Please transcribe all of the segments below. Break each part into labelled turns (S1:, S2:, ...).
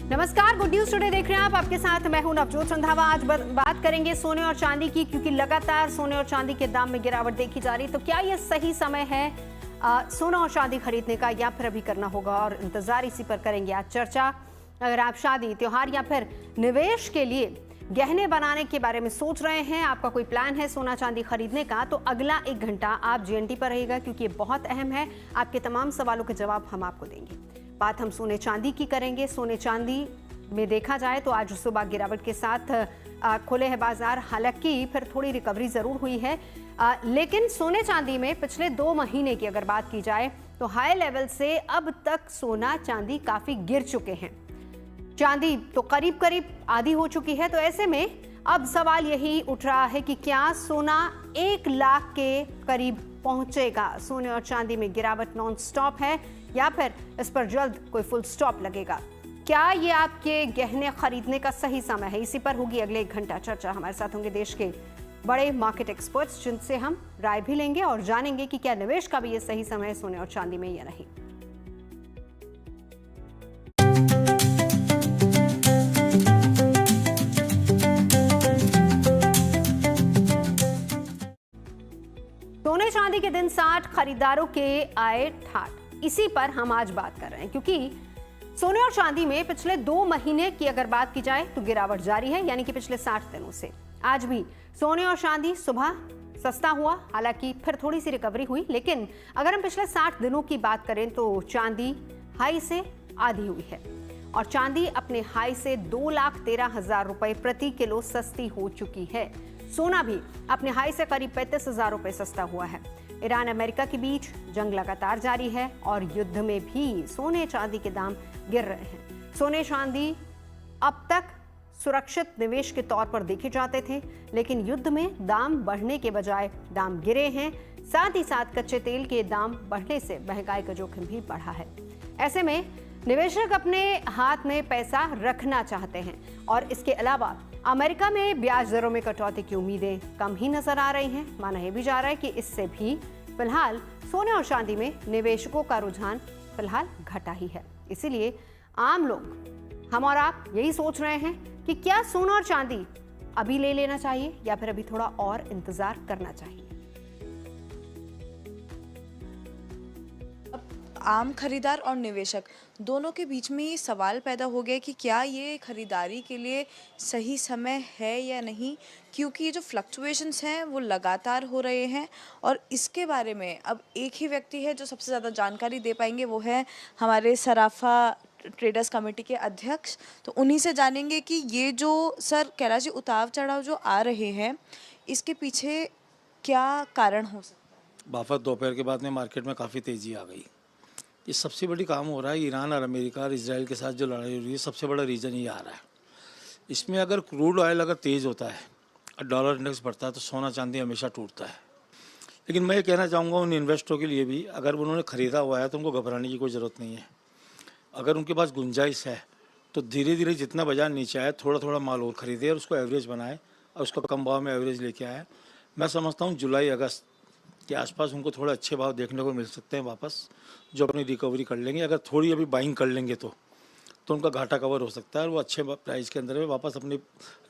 S1: नमस्कार, good news today देख रहे हैं आप। आपके साथ मैं हूं नवजोत रंधावा। आज बात करेंगे सोने और चांदी की, क्योंकि लगातार सोने और चांदी के दाम में गिरावट देखी जा रही। तो क्या ये सही समय है सोना और चांदी खरीदने का, या फिर अभी करना होगा? और इंतजार इसी पर करेंगे आज चर्चा। अगर आप शादी, त्योहार या फिर निवेश के लिए गहने बनाने के बारे में सोच रहे हैं, आपका कोई प्लान है सोना चांदी खरीदने का, तो अगला 1 घंटा आप जीएनटी पर रहिएगा, क्योंकि ये बहुत अहम है। आपके तमाम सवालों के जवाब हम आपको देंगे। बात हम सोने चांदी की करेंगे। सोने चांदी में देखा जाए तो आज सुबह गिरावट के साथ खुले हैं बाजार। हालांकि फिर थोड़ी रिकवरी जरूर हुई है, लेकिन सोने चांदी में पिछले 2 महीने की अगर बात की जाए तो हाई लेवल से अब तक सोना चांदी काफी गिर चुके हैं। चांदी तो करीब करीब आधी हो चुकी है। तो ऐसे में अब सवाल यही उठ रहा है कि क्या सोना 1 लाख के करीब पहुंचेगा? सोने और चांदी में गिरावट नॉन स्टॉप है, या फिर इस पर जल्द कोई फुल स्टॉप लगेगा? क्या ये आपके गहने खरीदने का सही समय है? इसी पर होगी अगले 1 घंटा चर्चा। हमारे साथ होंगे देश के बड़े मार्केट एक्सपर्ट्स, जिनसे हम राय भी लेंगे और जानेंगे कि क्या निवेश का भी ये सही समय है सोने और चांदी में या नहीं। सोने चांदी के दिन 60, खरीदारों के आए ठाठ। इसी पर हम आज बात कर रहे हैं, क्योंकि सोने और चांदी में पिछले 2 महीने की अगर बात की जाए तो गिरावट जारी है, यानी कि पिछले 60 दिनों से। आज भी सोने और चांदी सुबह सस्ता हुआ, हालांकि फिर थोड़ी सी रिकवरी हुई, लेकिन अगर हम पिछले 60 दिनों की बात करें तो चांदी हाई से आधी हुई है और चांदी अपने हाई से 2,13,000 रुपए प्रति किलो सस्ती हो चुकी है। सोना भी अपने हाई से करीब 35,000 रुपए सस्ता हुआ है। ईरान अमेरिका के बीच जंग लगातार जारी है और युद्ध में भी सोने चांदी के दाम गिर रहे हैं। सोने चांदी अब तक सुरक्षित निवेश के तौर पर देखे जाते थे, लेकिन युद्ध में दाम बढ़ने के बजाय दाम गिरे हैं। साथ ही साथ कच्चे तेल के दाम बढ़ने से महंगाई का जोखिम भी बढ़ा है। ऐसे में निवेशक अपने हाथ में पैसा रखना चाहते हैं और इसके अलावा अमेरिका में ब्याज दरों में कटौती की उम्मीदें कम ही नजर आ रही हैं। माना यह भी जा रहा है कि इससे भी फिलहाल सोने और चांदी में निवेशकों का रुझान फिलहाल घटा ही है। इसीलिए आम लोग, हम और आप यही सोच रहे हैं कि क्या सोना और चांदी अभी ले लेना चाहिए या फिर अभी थोड़ा और इंतजार करना चाहिए।
S2: आम खरीदार और निवेशक दोनों के बीच में ये सवाल पैदा हो गया कि क्या ये खरीदारी के लिए सही समय है या नहीं, क्योंकि ये जो फ्लक्चुएशंस हैं वो लगातार हो रहे हैं। और इसके बारे में अब एक ही व्यक्ति है जो सबसे ज़्यादा जानकारी दे पाएंगे, वो है हमारे सराफा ट्रेडर्स कमेटी के अध्यक्ष। तो उन्हीं से जानेंगे कि ये जो सर कैलाश उतार चढ़ाव जो आ रहे हैं, इसके पीछे क्या कारण हो सकता है।
S3: बाफत दोपहर के बाद में मार्केट में काफ़ी तेज़ी आ गई। ये सबसे बड़ी काम हो रहा है ईरान और अमेरिका और इजराइल के साथ जो लड़ाई हो रही है, सबसे बड़ा रीज़न ये आ रहा है। इसमें अगर क्रूड ऑयल अगर तेज़ होता है और डॉलर इंडेक्स बढ़ता है तो सोना चांदी हमेशा टूटता है। लेकिन मैं ये कहना चाहूँगा उन इन्वेस्टरों के लिए भी, अगर उन्होंने ख़रीदा हुआ है तो उनको घबराने की कोई ज़रूरत नहीं है। अगर उनके पास गुंजाइश है तो धीरे धीरे जितना बाजार नीचे आए थोड़ा थोड़ा माल और ख़रीदे और उसको एवरेज बनाए और उसको कम भाव में एवरेज लेके आए। मैं समझता हूँ जुलाई अगस्त के आसपास उनको थोड़े अच्छे भाव देखने को मिल सकते हैं वापस, जो अपनी रिकवरी कर लेंगे। अगर थोड़ी अभी बाइंग कर लेंगे तो उनका घाटा कवर हो सकता है और वो अच्छे प्राइस के अंदर में वापस अपनी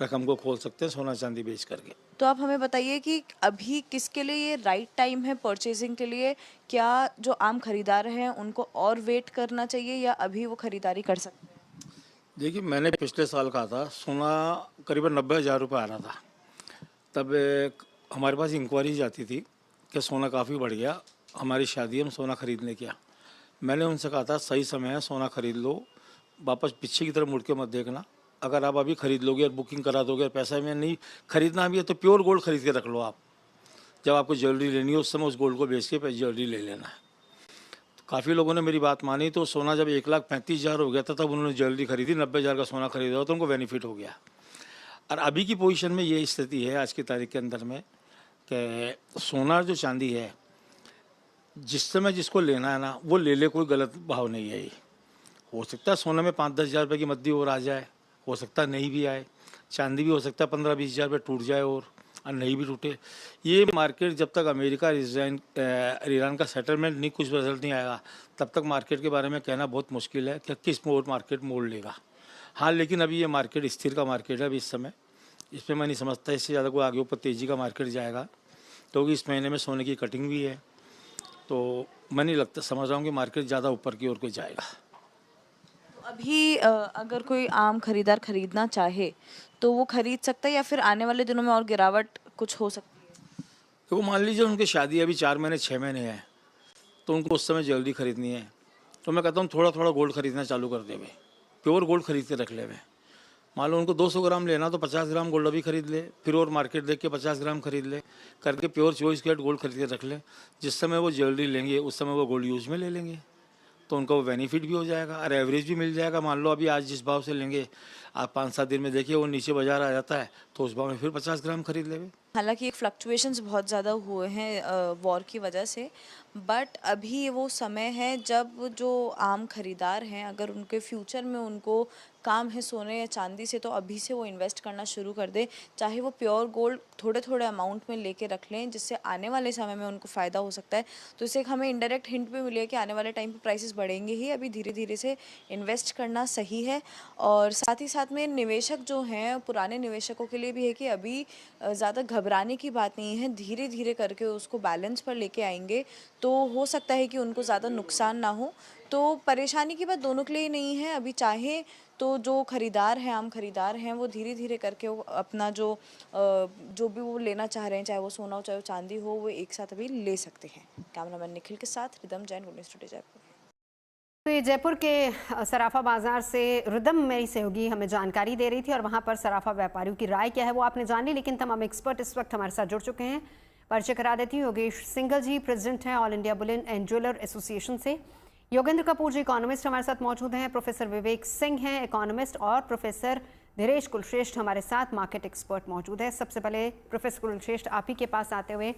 S3: रकम को खोल सकते हैं सोना चांदी बेच करके।
S2: तो आप हमें बताइए कि अभी किसके लिए ये राइट टाइम है परचेजिंग के लिए? क्या जो आम खरीदार हैं उनको और वेट करना चाहिए या अभी वो खरीदारी कर सकते हैं?
S3: देखिए, मैंने पिछले साल कहा था सोना करीबन 90,000 रुपये आ रहा था, तब हमारे पास इंक्वायरी जाती थी कि सोना काफ़ी बढ़ गया, हमारी शादी हम सोना खरीदने किया। मैंने उनसे कहा था सही समय है, सोना खरीद लो, वापस पीछे की तरफ मुड़ के मत देखना। अगर आप अभी खरीद लोगे और बुकिंग करा दोगे, पैसा में नहीं खरीदना भी है तो प्योर गोल्ड खरीद के रख लो। आप जब आपको ज्वेलरी लेनी है उस समय उस गोल्ड को बेच के ज्वेलरी ले लेना है। तो काफ़ी लोगों ने मेरी बात मानी, तो सोना जब 1,35,000 हो गया था तब उन्होंने ज्वेलरी खरीदी, 90,000 का सोना खरीदा तो उनको बेनिफिट हो गया। और अभी की पोजीशन में ये स्थिति है आज की तारीख के अंदर में कि सोना जो चांदी है, जिस समय जिसको लेना है ना वो ले ले, कोई गलत भाव नहीं है। ये हो सकता है सोना में 5-10 हज़ार रुपये की मद्दी और आ जाए, हो सकता है नहीं भी आए। चांदी भी हो सकता है 15-20 हज़ार रुपये टूट जाए और नहीं भी टूटे। ये मार्केट जब तक अमेरिका ईरान का सेटलमेंट नहीं, कुछ रिजल्ट नहीं आएगा, तब तक मार्केट के बारे में कहना बहुत मुश्किल है कि किस मोड़ मार्केट मोड़ लेगा। हाँ, लेकिन अभी ये मार्केट स्थिर का मार्केट है अभी इस समय। इसमें मैं नहीं समझता इससे ज़्यादा कोई आगे ऊपर तेज़ी का मार्केट जाएगा, क्योंकि इस महीने में सोने की कटिंग भी है। तो मैं नहीं लगता समझ रहा हूँ कि मार्केट ज़्यादा ऊपर की ओर कोई जाएगा।
S2: अभी अगर कोई आम खरीदार खरीदना चाहे तो वो खरीद सकता है या फिर आने वाले दिनों में और गिरावट कुछ हो सकती है?
S3: तो मान लीजिए उनकी शादी अभी 4 महीने 6 महीने है, तो उनको उस समय ज्वेलरी खरीदनी है, तो मैं कहता हूँ थोड़ा थोड़ा गोल्ड खरीदना चालू कर देवे, प्योर गोल्ड खरीद के रख लेवे। मान लो उनको 200 ग्राम लेना तो 50 ग्राम गोल्ड अभी खरीद ले, फिर और मार्केट देख के 50 ग्राम खरीद ले, करके प्योर 24 कैरेट गोल्ड खरीद के रख ले। जिस समय वो ज्वेलरी लेंगे उस समय वो गोल्ड यूज में ले लेंगे, तो उनको वो बेनिफिट भी हो जाएगा और एवरेज भी मिल जाएगा। मान लो अभी आज जिस भाव से लेंगे, आप 5-7 दिन में देखिए वो नीचे बाजार आ जाता है, तो उस भाव में फिर 50 ग्राम खरीद लेंगे।
S2: हालांकि एक फ्लक्चुएशंस बहुत ज़्यादा हुए हैं वॉर की वजह से, बट अभी ये वो समय है जब जो आम खरीदार हैं अगर उनके फ्यूचर में उनको काम है सोने या चांदी से, तो अभी से वो इन्वेस्ट करना शुरू कर दे। चाहे वो प्योर गोल्ड थोड़े थोड़े अमाउंट में लेके रख लें, जिससे आने वाले समय में उनको फ़ायदा हो सकता है। तो इससे एक हमें इनडायरेक्ट हिंट भी मिली है कि आने वाले टाइम पे प्राइसेस बढ़ेंगे ही। अभी धीरे धीरे से इन्वेस्ट करना सही है। और साथ ही साथ में निवेशक जो हैं, पुराने निवेशकों के लिए भी है कि अभी ज़्यादा घबराने की बात नहीं है। धीरे धीरे करके उसको बैलेंस पर लेके आएंगे तो हो सकता है कि उनको ज़्यादा नुकसान ना हो। तो परेशानी की बात दोनों के लिए ही नहीं है। अभी चाहे तो जो खरीदार हैं, आम खरीदार हैं, वो धीरे धीरे करके वो अपना जो भी वो लेना चाह रहे हैं, चाहे वो सोना हो चाहे वो चांदी हो, वो एक साथ अभी ले सकते हैं। कैमरामैन निखिल के साथ rhythm Jain, good news today Jaipur.
S1: तो ये जयपुर के सराफा बाजार से रिदम मेरी सहयोगी हमें जानकारी दे रही थी और वहां पर सराफा व्यापारियों की राय क्या है वो आपने जान ली। लेकिन तमाम एक्सपर्ट इस वक्त हमारे साथ जुड़ चुके हैं। परिचय करा देती हूँ, योगेश सिंघल जी प्रेसिडेंट हैं all India Boolean and jeweller association से। योगेंद्र कपूर जी इकोनॉमिस्ट हमारे साथ मौजूद हैं। प्रोफेसर विवेक सिंह हैं इकोनॉमिस्ट और प्रोफेसर धीरेश कुलश्रेष्ठ हमारे साथ मार्केट एक्सपर्ट मौजूद है। सबसे पहले प्रोफेसर कुलश्रेष्ठ आप ही के पास आते हुए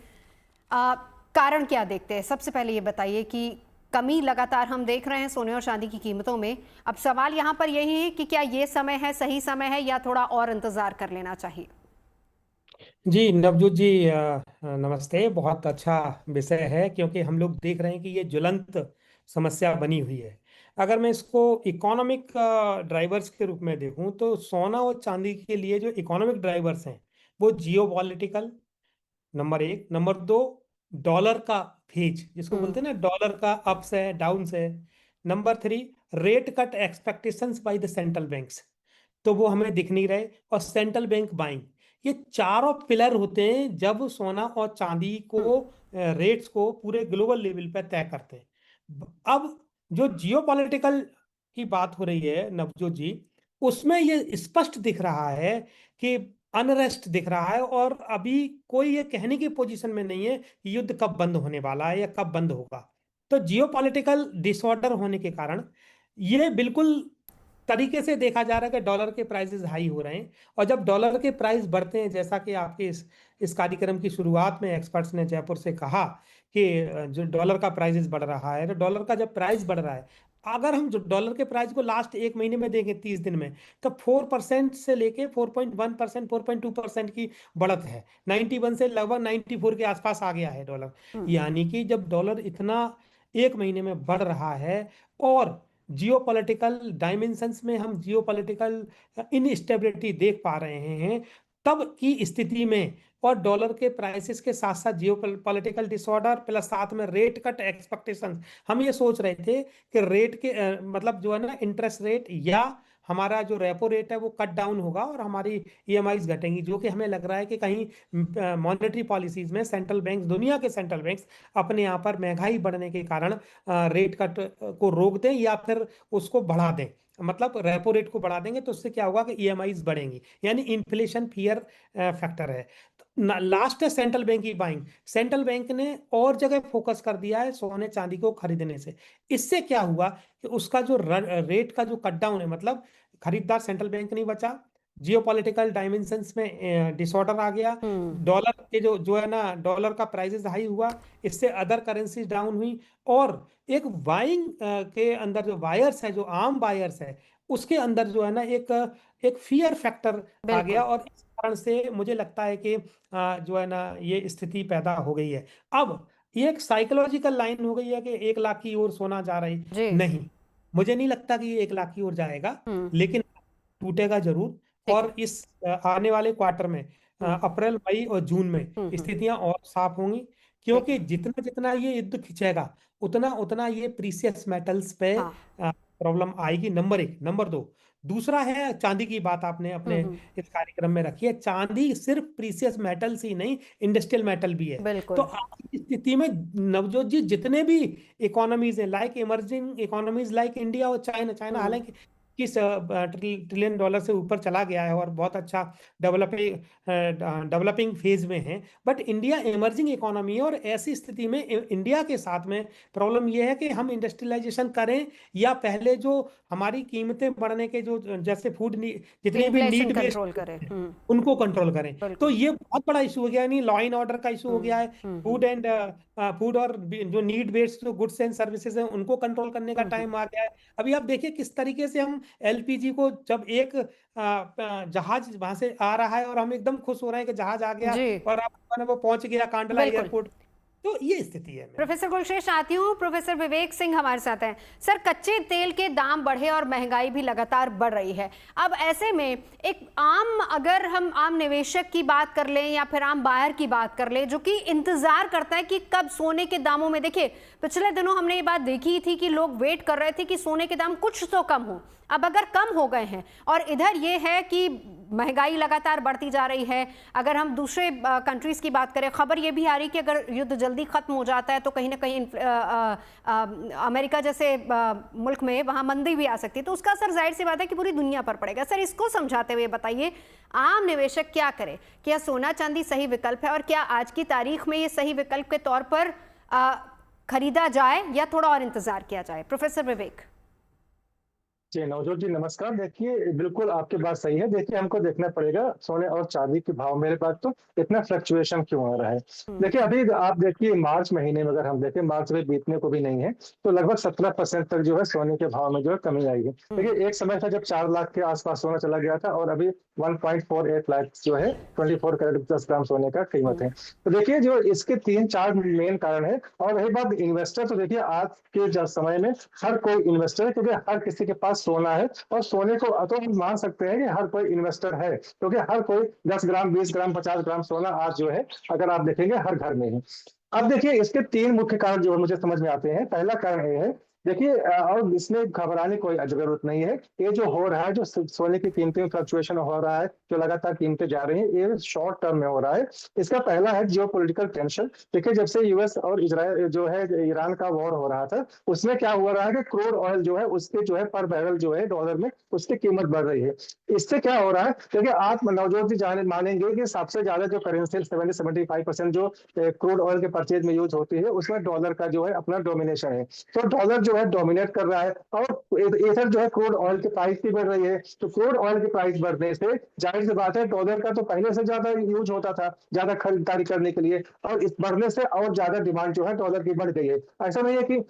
S1: कारण क्या देखते हैं? सबसे पहले ये बताइए कि कमी लगातार हम देख रहे हैं सोने और चांदी की कीमतों में। अब सवाल यहाँ पर यही है कि क्या ये समय है, सही समय है, या थोड़ा और इंतजार कर लेना चाहिए?
S4: जी नवजोत जी, नमस्ते। बहुत अच्छा विषय है क्योंकि हम लोग देख रहे हैं कि ये ज्वलंत समस्या बनी हुई है। अगर मैं इसको इकोनॉमिक ड्राइवर्स के रूप में देखूं तो सोना और चांदी के लिए जो इकोनॉमिक ड्राइवर्स हैं वो जियो पॉलिटिकल नंबर 1, नंबर 2 डॉलर का फेज जिसको बोलते हैं ना, डॉलर का अप्स है डाउन्स है। Number 3 rate cut expectations by the central banks, तो वो हमें दिख नहीं रहे। और सेंट्रल बैंक बाइंग, ये चारों पिलर होते हैं जब सोना और चांदी को रेट्स को पूरे ग्लोबल लेवल पर तय करते हैं। अब जो जियोपॉलिटिकल की बात हो रही है नवजोत जी, उसमें ये स्पष्ट दिख रहा है कि अनरेस्ट दिख रहा है और अभी कोई ये कहने की पोजीशन में नहीं है कि युद्ध कब बंद होने वाला है या कब बंद होगा। तो जियोपॉलिटिकल डिसऑर्डर होने के कारण ये बिल्कुल तरीके से देखा जा रहा है कि डॉलर के प्राइसेस हाई हो रहे हैं। और जब डॉलर के प्राइस बढ़ते हैं, जैसा कि आपके इस कार्यक्रम की शुरुआत में एक्सपर्ट्स ने जयपुर से कहा कि जो डॉलर का प्राइसेस बढ़ रहा है, तो डॉलर का जब प्राइस बढ़ रहा है, अगर हम जो डॉलर के प्राइस को लास्ट एक महीने में देखें 30 दिन में, तो 4% से लेके 4.1%, 4.2% की बढ़त है। 91 से लगभग 94 के आसपास आ गया है डॉलर। यानी कि जब डॉलर इतना एक महीने में बढ़ रहा है और जियोपॉलिटिकल डायमेंशंस में हम जियोपॉलिटिकल इनस्टेबिलिटी देख पा रहे हैं, तब की स्थिति में और डॉलर के प्राइसेस के साथ साथ जियोपॉलिटिकल डिसऑर्डर प्लस साथ में रेट कट एक्सपेक्टेशंस, हम ये सोच रहे थे कि रेट के मतलब जो है ना इंटरेस्ट रेट या हमारा जो रेपो रेट है वो कट डाउन होगा और हमारी ईएमआईज घटेंगी, जो कि हमें लग रहा है कि कहीं मॉनेटरी पॉलिसीज में सेंट्रल बैंक्स, दुनिया के सेंट्रल बैंक्स अपने यहाँ पर महंगाई बढ़ने के कारण रेट कट को रोक दें या फिर उसको बढ़ा दें, मतलब रेपो रेट को बढ़ा देंगे। तो उससे क्या होगा कि ईएमआईज बढ़ेंगी, यानी इन्फ्लेशन फियर फैक्टर है। लास्ट है सेंट्रल बैंक की बाइंग। सेंट्रल बैंक ने और जगह फोकस कर दिया है सोने चांदी को खरीदने से। इससे क्या हुआ कि उसका जो रेट का जो कट डाउन है, मतलब खरीदार सेंट्रल बैंक नहीं बचा, जियोपॉलिटिकल डायमेंशंस में डिसऑर्डर आ गया, डॉलर के जो है ना, डॉलर का प्राइसेस हाई हुआ, इससे अदर करेंसीज डाउन हुई और एक बाइंग के अंदर जो बायर्स है, जो आम बायर्स है, उसके अंदर जो है ना एक फियर फैक्टर आ गया। और इस कारण से मुझे लगता है कि जो है ना ये स्थिति पैदा हो गई है। अब ये एक साइकोलॉजिकल लाइन हो गई है कि 1 लाख की ओर सोना जा रही
S1: जी।
S4: नहीं, मुझे नहीं लगता कि ये 1 लाख की ओर जाएगा। लेकिन टूटेगा जरूर।
S1: ठीक है।
S4: और इस आने वाले क्वार्टर में अप्रैल मई और जून में
S1: हम्म।
S4: स्थितियां और साफ होंगी,
S1: ठीक
S4: क्योंकि
S1: है।
S4: जितना जितना ये युद्ध खिंचेगा उतना उतना ये प्रीसियस मेटल्स पे
S1: हाँ।
S4: प्रॉब्लम आएगी। नंबर एक। नंबर दो, दूसरा है चांदी की बात आपने अपने
S1: हम्म।
S4: इस कार्यक्रम में रखी है। चांदी सिर्फ प्रीसियस मेटल्स ही नहीं, इंडस्ट्रियल मेटल भी है। तो
S1: बिल्कुल।
S4: आज की स्थिति में नवजोत जी, जितने भी इकोनॉमीज है, like emerging economies like India और चाइना, चाइना
S1: हम्म।
S4: हालांकि किस ट्रिलियन डॉलर से ऊपर चला गया है और बहुत अच्छा डेवलपिंग डेवलपिंग फेज में है, बट इंडिया इमर्जिंग इकोनॉमी है। और ऐसी स्थिति में इंडिया के साथ में प्रॉब्लम यह है कि हम इंडस्ट्रियलाइजेशन करें या पहले जो हमारी कीमतें बढ़ने के जो जैसे जितनी भी
S1: इन्फ्लेशन
S4: नीड
S1: कंट्रोल
S4: बेस्ड
S1: करे।
S4: उनको कंट्रोल करें। तो
S1: बिल्कुल।
S4: ये बहुत बड़ा इशू हो गया, यानी लॉ एंड ऑर्डर का इशू हो गया है।
S1: हम्म।
S4: फूड और जो नीड बेस्ड जो गुड्स एंड सर्विसेज हैं उनको कंट्रोल करने का टाइम आ गया है। अभी आप देखिए किस तरीके से हम एलपीजी को, जब एक जहाज वहां से आ रहा है और हम एकदम खुश हो रहे हैं कि जहाज आ गया
S1: जी।
S4: और आप वो पहुंच गया कांडला
S1: बिल्कुल।
S4: एयरपोर्ट। तो ये स्थिति है मेरी।
S1: प्रोफेसर गुलशेष, आती हूँ। प्रोफेसर विवेक सिंह हमारे साथ हैं। सर, कच्चे तेल के दाम बढ़े और महंगाई भी लगातार बढ़ रही है। अब ऐसे में एक अगर हम आम निवेशक की बात कर लें या फिर आम बायर की बात कर लें, जो कि इंतजार करता है कि कब सोने के दामों में, देखिए पिछले दिनों हमने ये बात देखी थी कि लोग वेट कर रहे थे कि सोने के दाम कुछ तो कम हो। अब अगर कम हो गए हैं और इधर ये है कि महंगाई लगातार बढ़ती जा रही है। अगर हम दूसरे कंट्रीज की बात करें, खबर ये भी आ रही कि अगर युद्ध जल्दी खत्म हो जाता है तो कहीं ना कहीं अमेरिका जैसे मुल्क में वहां मंदी भी आ सकती है, तो उसका असर जाहिर सी बात है कि पूरी दुनिया पर पड़ेगा। सर, इसको समझाते हुए बताइए आम निवेशक क्या करे? क्या सोना चांदी सही विकल्प है और क्या आज की तारीख में ये सही विकल्प के तौर पर खरीदा जाए या थोड़ा और इंतजार किया जाए? प्रोफेसर विवेक
S5: जी, नवजोत जी नमस्कार। देखिए, बिल्कुल आपकी बात सही है। देखिए, हमको देखना पड़ेगा सोने और चांदी के भाव मेरे पास तो इतना फ्लक्चुएशन क्यों हो रहा है। देखिए, अभी आप देखिए मार्च महीने में अगर हम देखें, मार्च में बीतने को भी नहीं है, तो लगभग 17% तक जो है सोने के भाव में जो है कमी आई है। देखिए, एक समय था जब 4 लाख के आसपास सोना चला गया था और अभी 1.48 लाख जो है 24 कैरेट 10 ग्राम सोने का कीमत है। तो देखिए, जो इसके 3-4 मेन कारण है। और रही बात इन्वेस्टर, तो देखिए आज के समय में हर कोई इन्वेस्टर है, क्योंकि हर किसी के पास सोना है। और सोने को तो हम मान सकते हैं कि हर कोई इन्वेस्टर है, क्योंकि हर कोई 10 ग्राम 20 ग्राम 50 ग्राम सोना आज जो है अगर आप देखेंगे हर घर में है। अब देखिए, इसके 3 मुख्य कारण जो है मुझे समझ में आते हैं। पहला कारण ये है, देखिए और इसमें घबराने की कोई जरूरत नहीं है। ये जो हो रहा है, जो सोने की कीमतें में फ्लक्चुएशन हो रहा है, जो लगातार कीमतें जा रही हैं, ये शॉर्ट टर्म में हो रहा है। इसका पहला है जियोपॉलिटिकल टेंशन। देखिए, जब से यूएस और इजराइल जो है ईरान का वॉर हो रहा था, उसमें क्या हुआ रहा है कि क्रूड ऑयल जो है उसके जो है पर बैरल जो है डॉलर में उसकी कीमत बढ़ रही है। इससे क्या हो रहा है, क्योंकि आप नवजोत जी जाने मानेंगे कि सबसे ज्यादा जो करेंसी 70-75% जो क्रूड ऑयल के परचेज में यूज होती है, उसमें डॉलर का जो है अपना डोमिनेशन है। तो डॉलर जो है डोमिनेट कर रहा है और इधर जो है क्रूड ऑयल की प्राइस भी बढ़ रही है। तो क्रूड ऑयल की प्राइस बढ़ने से जाहिर सी बात है डॉलर का तो पहले से ज्यादा यूज होता था ज्यादा खरीदारी करने के लिए, और इस बढ़ने से और ज्यादा डिमांड जो है डॉलर की बढ़ गई है। ऐसा नहीं है कि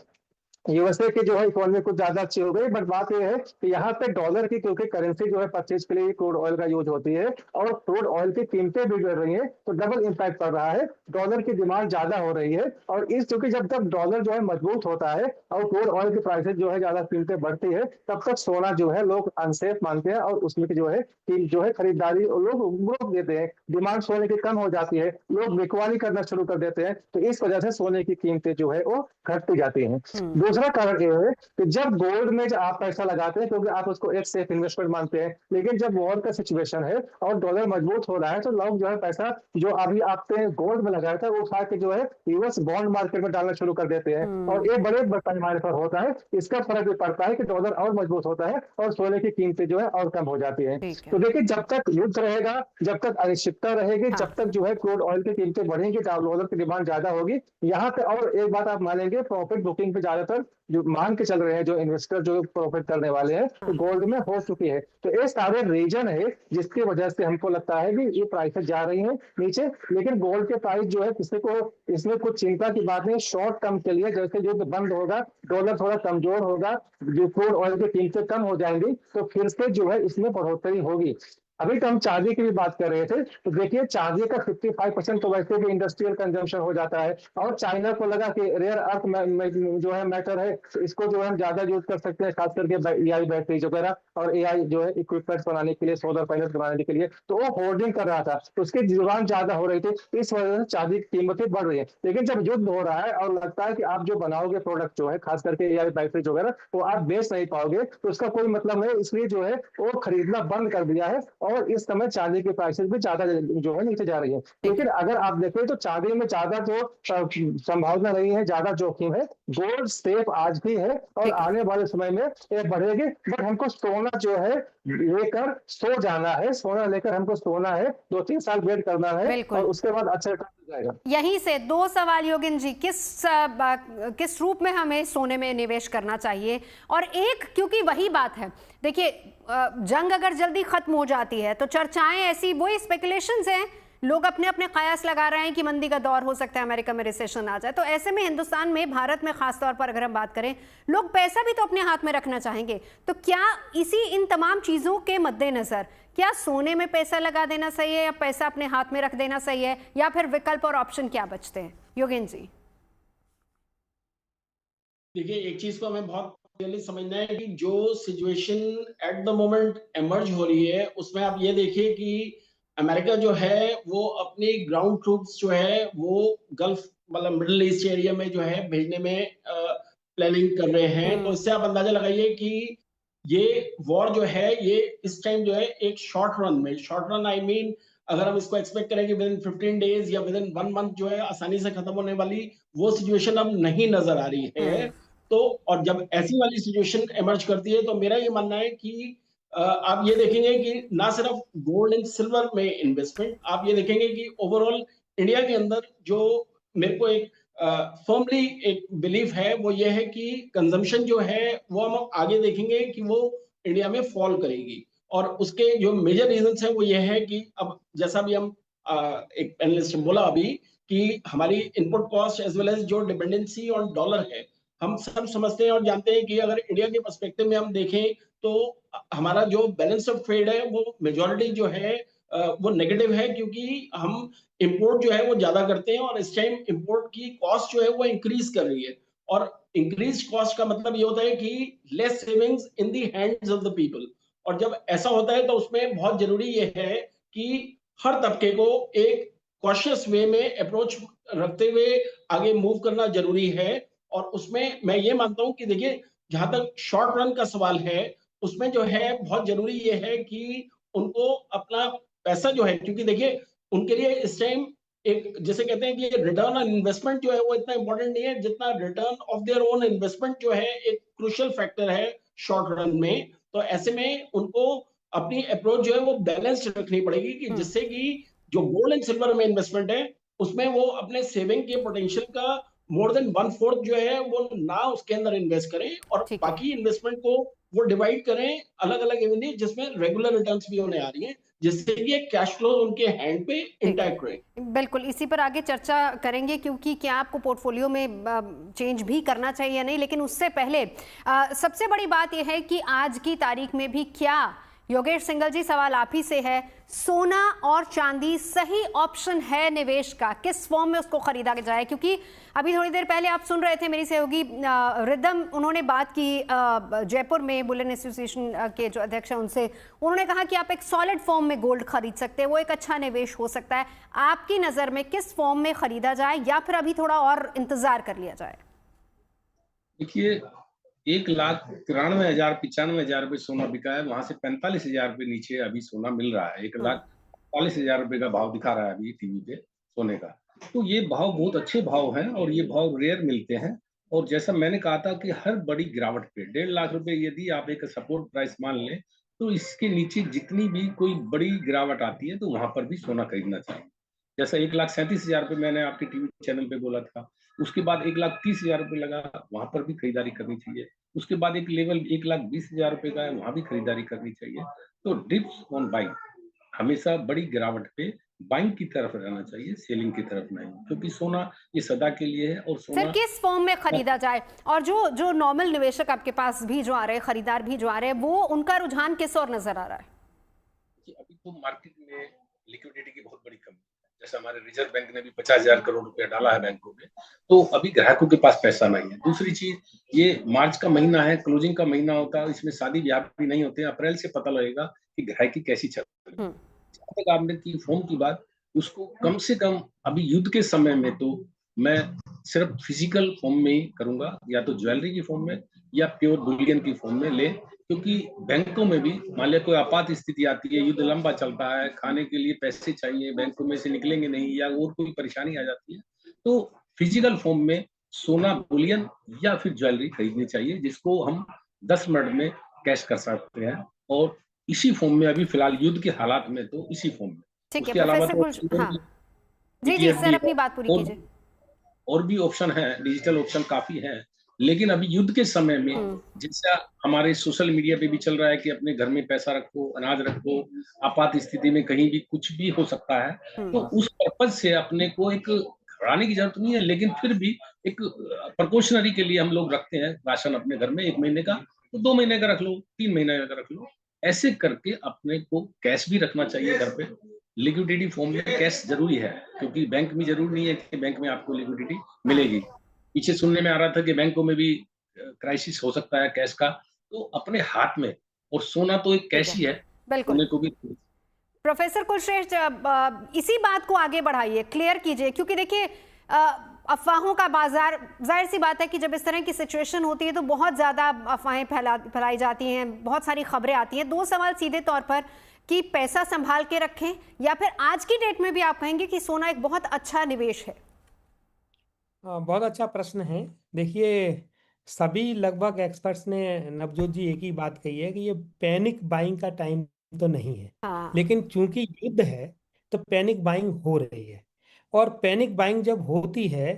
S5: यूएसए की जो है इकोनॉमी कुछ ज्यादा अच्छी हो गई, बट बात यह है कि यहाँ पे डॉलर की क्योंकि करेंसी जो है परचेज के लिए क्रूड ऑयल का यूज होती है और क्रूड ऑयल की कीमतें भी बढ़ रही हैं, तो डबल इम्पैक्ट पड़ रहा है। डॉलर की डिमांड ज्यादा हो रही है और इस क्योंकि जब तक डॉलर जो है मजबूत होता है और क्रूड ऑयल की प्राइसेज जो है ज्यादा कीमतें बढ़ती है, तब तक सोना जो है लोग अनसेफ मानते हैं और उसमें की जो है खरीदारी लोग रोक देते हैं। डिमांड सोने की कम हो जाती है, लोग बिकवाली करना शुरू कर देते हैं, तो इस वजह से सोने की कीमतें जो है वो घटती जाती हैं। दूसरा कारण यह है कि जब गोल्ड में आप पैसा लगाते हैं, क्योंकि आप उसको एक सेफ इन्वेस्टमेंट मानते हैं, लेकिन जब वॉर का सिचुएशन है और डॉलर मजबूत हो रहा है, तो लोग जो है पैसा जो अभी आपने गोल्ड में लगाया था वो उठा के जो है यूएस बॉन्ड मार्केट में डालना शुरू कर देते हैं और ये बड़े पैमाने पर होता है। इसका फर्क भी पड़ता है कि डॉलर और मजबूत होता है और सोने की कीमतें जो है और कम हो जाती है। तो देखिए, जब तक युद्ध रहेगा, जब तक अनिश्चितता रहेगी, जब तक जो है क्रूड ऑयल की कीमतें बढ़ेंगी, डॉलर की डिमांड ज्यादा होगी, यहाँ पे और एक बात आप मानेंगे, प्रॉफिट बुकिंग पे ज्यादातर जो मान के चल रहे हैं, जो इन्वेस्टर जो प्रॉफिट करने वाले हैं, तो गोल्ड में हो चुकी है। तो ये सारे रीजन है जिसकी वजह से हमको लगता है कि ये प्राइसेस जा रही हैं नीचे। लेकिन गोल्ड के प्राइस जो है किसी को इसमें कुछ चिंता की बात नहीं। शॉर्ट टर्म के लिए जैसे युद्ध बंद होगा, डॉलर थोड़ा कमजोर होगा, जो क्रूड ऑयल की कीमतें कम हो जाएंगी, तो फिर से जो है इसमें बढ़ोतरी होगी। अभी तो हम चांदी की भी बात कर रहे थे, तो देखिए चांदी का 55% तो वैसे भी इंडस्ट्रियल कंजम्पशन हो जाता है, और चाइना को लगा कि रेयर अर्थ जो है मैटर है, तो इसको जो है हम ज्यादा यूज कर सकते हैं, खास करके एआई बैटरीज वगैरह और एआई जो है इक्विपमेंट्स बनाने के लिए, सोलर पैनल बनाने के लिए, तो वो होर्डिंग कर रहा था, तो उसकी डिमांड ज्यादा हो रही थी, इस वजह से चांदी की कीमतें बढ़ रही है। लेकिन जब युद्ध हो रहा है और लगता है कि आप जो बनाओगे प्रोडक्ट जो है, खास करके एआई बैटरीज वगैरह, वो आप बेच नहीं पाओगे, तो उसका कोई मतलब नहीं, इसलिए जो है वो खरीदना बंद कर दिया है, और इस समय चांदी की प्राइसेस भी ज्यादा जो है नीचे जा रही है। लेकिन अगर आप देखें तो चांदी में ज्यादा जो संभावना नहीं है, ज्यादा जोखिम है, गोल्ड सेफ आज भी है और आने वाले समय में ये बढ़ेगी, बट हमको सोना जो है लेकर सो जाना है, सोना लेकर हमको सोना है, 2-3 साल वेट करना है और उसके बाद अच्छा जाएगा।
S1: यहीं से दो सवाल योगेंद्र जी, किस रूप में हमें सोने में निवेश करना चाहिए, और एक, क्योंकि वही बात है, देखिए जंग अगर जल्दी खत्म हो जाती है तो चर्चाएं ऐसी, वही स्पेकुलेशंस हैं, लोग अपने अपने कयास लगा रहे हैं कि मंदी का दौर हो सकता है, अमेरिका में रिसेशन आ जाए, तो ऐसे में हिंदुस्तान में, भारत में खास तौर पर अगर हम बात करें, लोग पैसा भी तो अपने हाथ में रखना चाहेंगे, तो क्या इन तमाम चीजों के मद्देनजर क्या सोने में पैसा लगा देना सही है, या पैसा अपने हाथ में रख देना सही है, या फिर विकल्प और ऑप्शन क्या बचते हैं योगेंद्र जी?
S6: देखिए, एक चीज को हमें बहुत क्लियरली समझना है कि जो situation at the moment emerge हो रही है, उसमें आप ये देखिए कि अमेरिका जो है वो अपनी ग्राउंड ट्रूप्स जो है वो गल्फ मतलब मिडिल ईस्ट एरिया में जो है भेजने में प्लानिंग कर रहे हैं। तो इससे आप अंदाजा लगाइए कि ये वॉर जो है ये इस टाइम जो है एक शॉर्ट रन आई मीन, अगर हम इसको एक्सपेक्ट करें कि विद इन 15 डेज या विद इन 1 मंथ जो है आसानी से खत्म होने वाली, वो सिचुएशन अब नहीं नजर आ रही है। तो और जब ऐसी वाली सिचुएशन एमर्ज करती है तो मेरा ये मानना है कि आप ये देखेंगे कि ना सिर्फ गोल्ड एंड सिल्वर में इन्वेस्टमेंट, आप ये देखेंगे कि ओवरऑल इंडिया के अंदर जो मेरे को एक फर्मली एक बिलीफ है वो ये है कि कंजम्पशन जो है वो हम आगे देखेंगे कि वो इंडिया में फॉल करेगी, और उसके जो मेजर रीजंस हैं वो ये है कि अब जैसा भी हम एक पैनलिस्ट ने बोला अभी कि हमारी input cost as well as जो डिपेंडेंसी ऑन डॉलर है, हम सब समझते हैं और जानते हैं कि अगर इंडिया के पर्सपेक्टिव में हम देखें तो हमारा जो बैलेंस ऑफ ट्रेड है वो मेजॉरिटी जो है वो नेगेटिव है, क्योंकि हम इंपोर्ट जो है वो ज्यादा करते हैं और इस टाइम इंपोर्ट की कॉस्ट जो है वो इंक्रीज कर रही है, और इंक्रीज कॉस्ट का मतलब ये होता है कि less savings in the hands of the people, और जब ऐसा होता है तो उसमें बहुत जरूरी ये है कि हर तबके को एक कॉशियस वे में अप्रोच रखते हुए आगे मूव करना जरूरी है। और उसमें मैं ये मानता हूं कि देखिए, जहां तक शॉर्ट रन का सवाल है उसमें जो है बहुत जरूरी ये है कि उनको अपना पैसा जो है, क्योंकि देखिए उनके लिए इस टाइम एक जैसे कहते हैं कि रिटर्न ऑन इन्वेस्टमेंट जो है वो इतना इंपॉर्टेंट नहीं है जितना return of their own investment जो है एक क्रूशियल फैक्टर है शॉर्ट रन में। तो ऐसे में उनको अपनी अप्रोच जो है वो बैलेंस्ड रखनी पड़ेगी कि जिससे कि जो गोल्ड एंड सिल्वर में इन्वेस्टमेंट है उसमें वो अपने सेविंग के पोटेंशियल का मोर देन 1/4 जो है वो ना उसके अंदर इन्वेस्ट करें, और बाकी इन्वेस्टमेंट को वो डिवाइड करें अलग अलग एवेन्यू जिसमें रेगुलर रिटर्न्स भी होने आ रही हैं, जिससे कि कैश फ्लो उनके हैंड पे इंटैक्ट रहे।
S1: बिल्कुल, इसी पर आगे चर्चा करेंगे क्योंकि क्या आपको पोर्टफोलियो में चेंज भी करना चाहिए या नहीं, लेकिन उससे पहले सबसे बड़ी बात यह है कि आज की तारीख में भी क्या, योगेश सिंघल जी सवाल आप ही से है, सोना और चांदी सही ऑप्शन है निवेश का? किस फॉर्म में उसको खरीदा जाए? क्योंकि अभी थोड़ी देर पहले आप सुन रहे थे मेरी सहयोगी रिदम, उन्होंने बात की जयपुर में बुलियन एसोसिएशन के जो अध्यक्ष हैं उनसे, उन्होंने कहा कि आप एक सॉलिड फॉर्म में गोल्ड खरीद सकते हैं, वो एक अच्छा निवेश हो सकता है। आपकी नज़र में किस फॉर्म में खरीदा जाए या फिर अभी थोड़ा और इंतजार कर लिया जाए?
S7: देखिए, 1,93,000 95,000 रुपये सोना बिका है, वहां से 45,000 रुपये नीचे अभी सोना मिल रहा है। 1,45,000 रुपये का भाव दिखा रहा है अभी टीवी पे सोने का। तो ये भाव बहुत अच्छे भाव हैं और ये भाव रेयर मिलते हैं। और जैसा मैंने कहा था कि हर बड़ी गिरावट पे 1.5 लाख रुपए यदि आप एक सपोर्ट प्राइस मान लें तो इसके नीचे जितनी भी कोई बड़ी गिरावट आती है तो वहां पर भी सोना खरीदना चाहिए। जैसा 1,37,000 रुपये मैंने आपके टीवी चैनल पे बोला था, उसके बाद 1,30,000 रुपये लगा, वहां पर भी खरीदारी करनी चाहिए। उसके बाद एक लेवल 1,20,000 रुपये का है, वहां भी खरीदारी करनी चाहिए। तो डिप्स ऑन बाइंग, हमेशा बड़ी गिरावट पे बाइंग की तरफ रहना चाहिए, सेलिंग की तरफ नहीं, क्योंकि सोना ये सदा के लिए है। और सोना
S1: फिर किस फॉर्म में खरीदा जाए? और जो नॉर्मल निवेशक आपके पास भी जो आ रहे हैं, खरीदार भी जो आ रहे हैं, वो उनका रुझान किस और नजर आ रहा है?
S7: कि अभी तो मार्केट में लिक्विडिटी की बहुत बड़ी कमी है। जैसे हमारे रिजर्व बैंक ने भी 50,000 करोड़ रुपया डाला है बैंकों में, तो अभी ग्राहकों के पास पैसा नहीं है। दूसरी चीज, ये मार्च का महीना है, क्लोजिंग का महीना होता है, इसमें शादी ब्याह भी नहीं होते। अप्रैल से पता लगेगा कि ग्राहकी कैसी चल रही है। जहाँ तक आपने की फॉर्म की बात, उसको कम से कम अभी युद्ध के समय में तो मैं सिर्फ फिजिकल फॉर्म में ही करूंगा, या तो ज्वेलरी की फॉर्म में या प्योर बुलियन की फॉर्म में ले, क्योंकि बैंकों में भी मान लिया कोई आपात स्थिति आती है, युद्ध लंबा चलता है, खाने के लिए पैसे चाहिए, बैंकों में से निकलेंगे नहीं, या और कोई परेशानी आ जाती है, तो फिजिकल फॉर्म में सोना बुलियन या फिर ज्वेलरी खरीदनी चाहिए, जिसको हम 10 मिनट में कैश कर सकते हैं। और इसी फॉर्म में अभी फिलहाल युद्ध के हालात में तो इसी फॉर्म में।
S1: ठीक है
S7: उसके अलावा
S1: प्रोफेसर
S7: तो
S1: हाँ जी जी
S7: ETF
S1: सर
S7: भी
S1: अपनी
S7: है,
S1: बात पूरी कीजिए।
S7: और भी ऑप्शन है, डिजिटल ऑप्शन काफी है। लेकिन अभी युद्ध के समय में जैसा हमारे सोशल मीडिया पे भी चल रहा है कि अपने घर में पैसा रखो, अनाज रखो, आपात स्थिति में कहीं भी कुछ भी हो सकता है, तो उस पर्पज से अपने को एक घबराने की जरूरत नहीं है, लेकिन फिर भी एक प्रिकॉशनरी के लिए हम लोग रखते हैं राशन अपने घर में 1 महीने का, तो 2 महीने का रख लो, 3 महीने का रख लो। ऐसे करके अपने को कैश भी रखना चाहिए घर पे। लिक्विडिटी फॉर्म में कैश जरूरी है, क्योंकि बैंक में जरूरी नहीं है कि बैंक में आपको लिक्विडिटी मिलेगी। पीछे सुनने में आ रहा था कि बैंकों में भी क्राइसिस हो सकता है कैश का, तो अपने हाथ में, और सोना तो एक कैश ही है,
S1: बिल्कुल
S7: सोने को भी।
S1: प्रोफेसर कुलश्रेष्ठ इसी बात को आगे बढ़ाइए, क्लियर कीजिए, क्योंकि देखिए अफवाहों का बाजार, जाहिर सी बात है कि जब इस तरह की सिचुएशन होती है तो बहुत ज़्यादा अफवाहें फैलाई जाती हैं, बहुत सारी खबरें आती हैं। 2 सवाल सीधे तौर पर कि पैसा संभाल के रखें, या फिर आज की डेट में भी आप कहेंगे कि सोना एक बहुत अच्छा निवेश है?
S4: बहुत अच्छा प्रश्न है। देखिए, सभी लगभग एक्सपर्ट्स ने, नवजोत जी, एक ही बात कही है कि ये पैनिक बाइंग का टाइम तो नहीं है। लेकिन चूंकि युद्ध है तो पैनिक बाइंग हो रही है, और पैनिक बाइंग जब होती है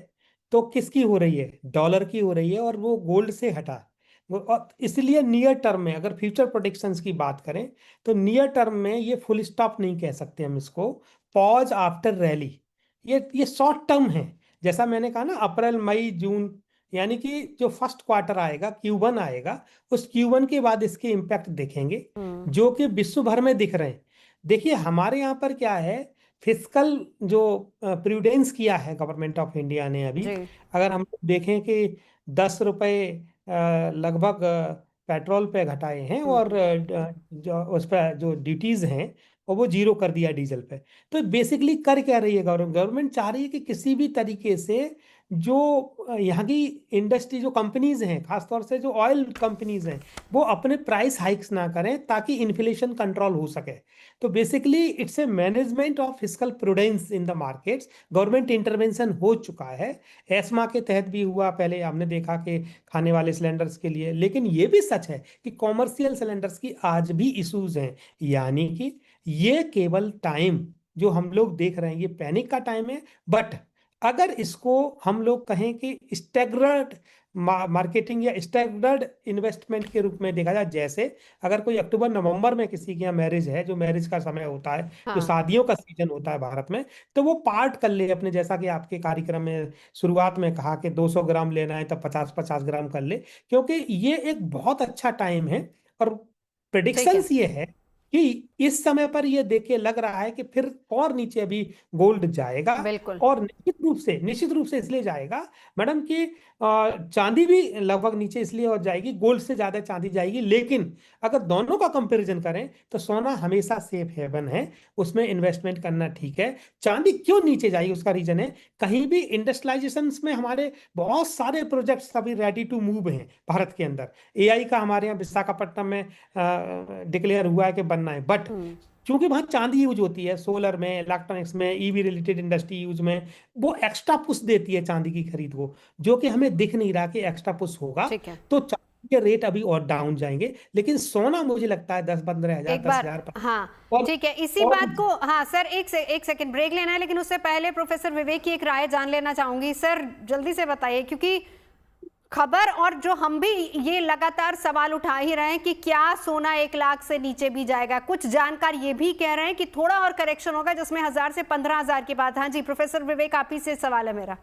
S4: तो किसकी हो रही है? डॉलर की हो रही है, और वो गोल्ड से हटा। और इसलिए नियर टर्म में, अगर फ्यूचर प्रोडिक्शंस की बात करें, तो नियर टर्म में ये फुल स्टॉप नहीं कह सकते हम इसको, पॉज आफ्टर रैली। ये शॉर्ट टर्म है। जैसा मैंने कहा ना, अप्रैल मई जून, यानी कि जो फर्स्ट क्वार्टर आएगा, Q1 आएगा, उस Q1 के बाद इसके इम्पैक्ट देखेंगे, जो कि विश्व भर में दिख रहे हैं। देखिए, हमारे यहाँ पर क्या है, फिस्कल जो प्रूडेंस किया है गवर्नमेंट ऑफ इंडिया ने अभी, अगर हम देखें कि 10 रुपए लगभग पेट्रोल पे घटाए हैं, और जो उस पर जो ड्यूटीज हैं और वो 0 कर दिया डीजल पे। तो बेसिकली कर क्या रही है गवर्नमेंट? गवर्नमेंट चाह रही है कि किसी भी तरीके से जो यहाँ की इंडस्ट्री, जो कंपनीज हैं, खासतौर से जो ऑयल कंपनीज हैं, वो अपने प्राइस हाइक्स ना करें ताकि इन्फ्लेशन कंट्रोल हो सके। तो basically it's a management of fiscal prudence in the markets. Government intervention हो चुका है, एस्मा के तहत भी हुआ, पहले हमने देखा कि खाने वाले सिलेंडर्स के लिए। लेकिन ये भी सच है कि कॉमर्शियल सिलेंडर्स की आज भी इश्यूज हैं, यानी कि ये केवल टाइम जो हम लोग देख रहे हैं, ये पैनिक का टाइम है। बट अगर इसको हम लोग कहें कि स्टैगर्ड मार्केटिंग या स्टैगर्ड इन्वेस्टमेंट के रूप में देखा जाए, जैसे अगर कोई अक्टूबर नवंबर में किसी के यहाँ मैरिज है, जो मैरिज का समय होता है, जो शादियों का सीजन होता है भारत में, तो वो पार्ट कर ले अपने, जैसा कि आपके कार्यक्रम में शुरुआत में कहा कि 200 ग्राम लेना है तो 50-50 ग्राम कर ले, क्योंकि ये एक बहुत अच्छा टाइम है। और प्रेडिक्शंस ये है कि इस समय पर ये देख के लग रहा है कि फिर और नीचे अभी गोल्ड जाएगा, और निश्चित रूप से इसलिए जाएगा मैडम कि चांदी भी लगभग नीचे इसलिए और जाएगी, गोल्ड से ज्यादा चांदी जाएगी। लेकिन अगर दोनों का कंपैरिजन करें तो सोना हमेशा सेफ हेवन है, उसमें इन्वेस्टमेंट करना ठीक है। चांदी क्यों नीचे जाएगी, उसका रीजन है, कहीं भी इंडस्ट्रियलाइजेशन में हमारे बहुत सारे प्रोजेक्ट्स अभी रेडी टू मूव हैं भारत के अंदर। AI का हमारे यहाँ विशाखापट्टनम में डिक्लेयर हुआ है कि बनना है, बट क्योंकि वहां चांदी यूज होती है, सोलर में, इलेक्ट्रॉनिक्स में, EV रिलेटेड इंडस्ट्री यूज में, वो एक्स्ट्रा पुश देती है चांदी की खरीद को, जो कि हमें दिख नहीं रहा कि एक्स्ट्रा पुश होगा। तो चांदी के रेट अभी और डाउन जाएंगे, लेकिन सोना मुझे लगता है 10-15 हजार, 10,000।
S1: हाँ ठीक है, इसी बात को, हाँ सर एक सेकंड ब्रेक लेना है, लेकिन उससे पहले प्रोफेसर विवेक की एक राय जान लेना चाहूंगी। सर जल्दी से बताइए, क्योंकि खबर और जो हम भी ये लगातार सवाल उठा ही रहे हैं कि क्या सोना 1 लाख से नीचे भी जाएगा। कुछ जानकार ये भी कह रहे हैं कि थोड़ा और करेक्शन होगा, जिसमें 1000 से 15,000 की बात। हाँ जी प्रोफेसर विवेक, आप ही से सवाल है मेरा।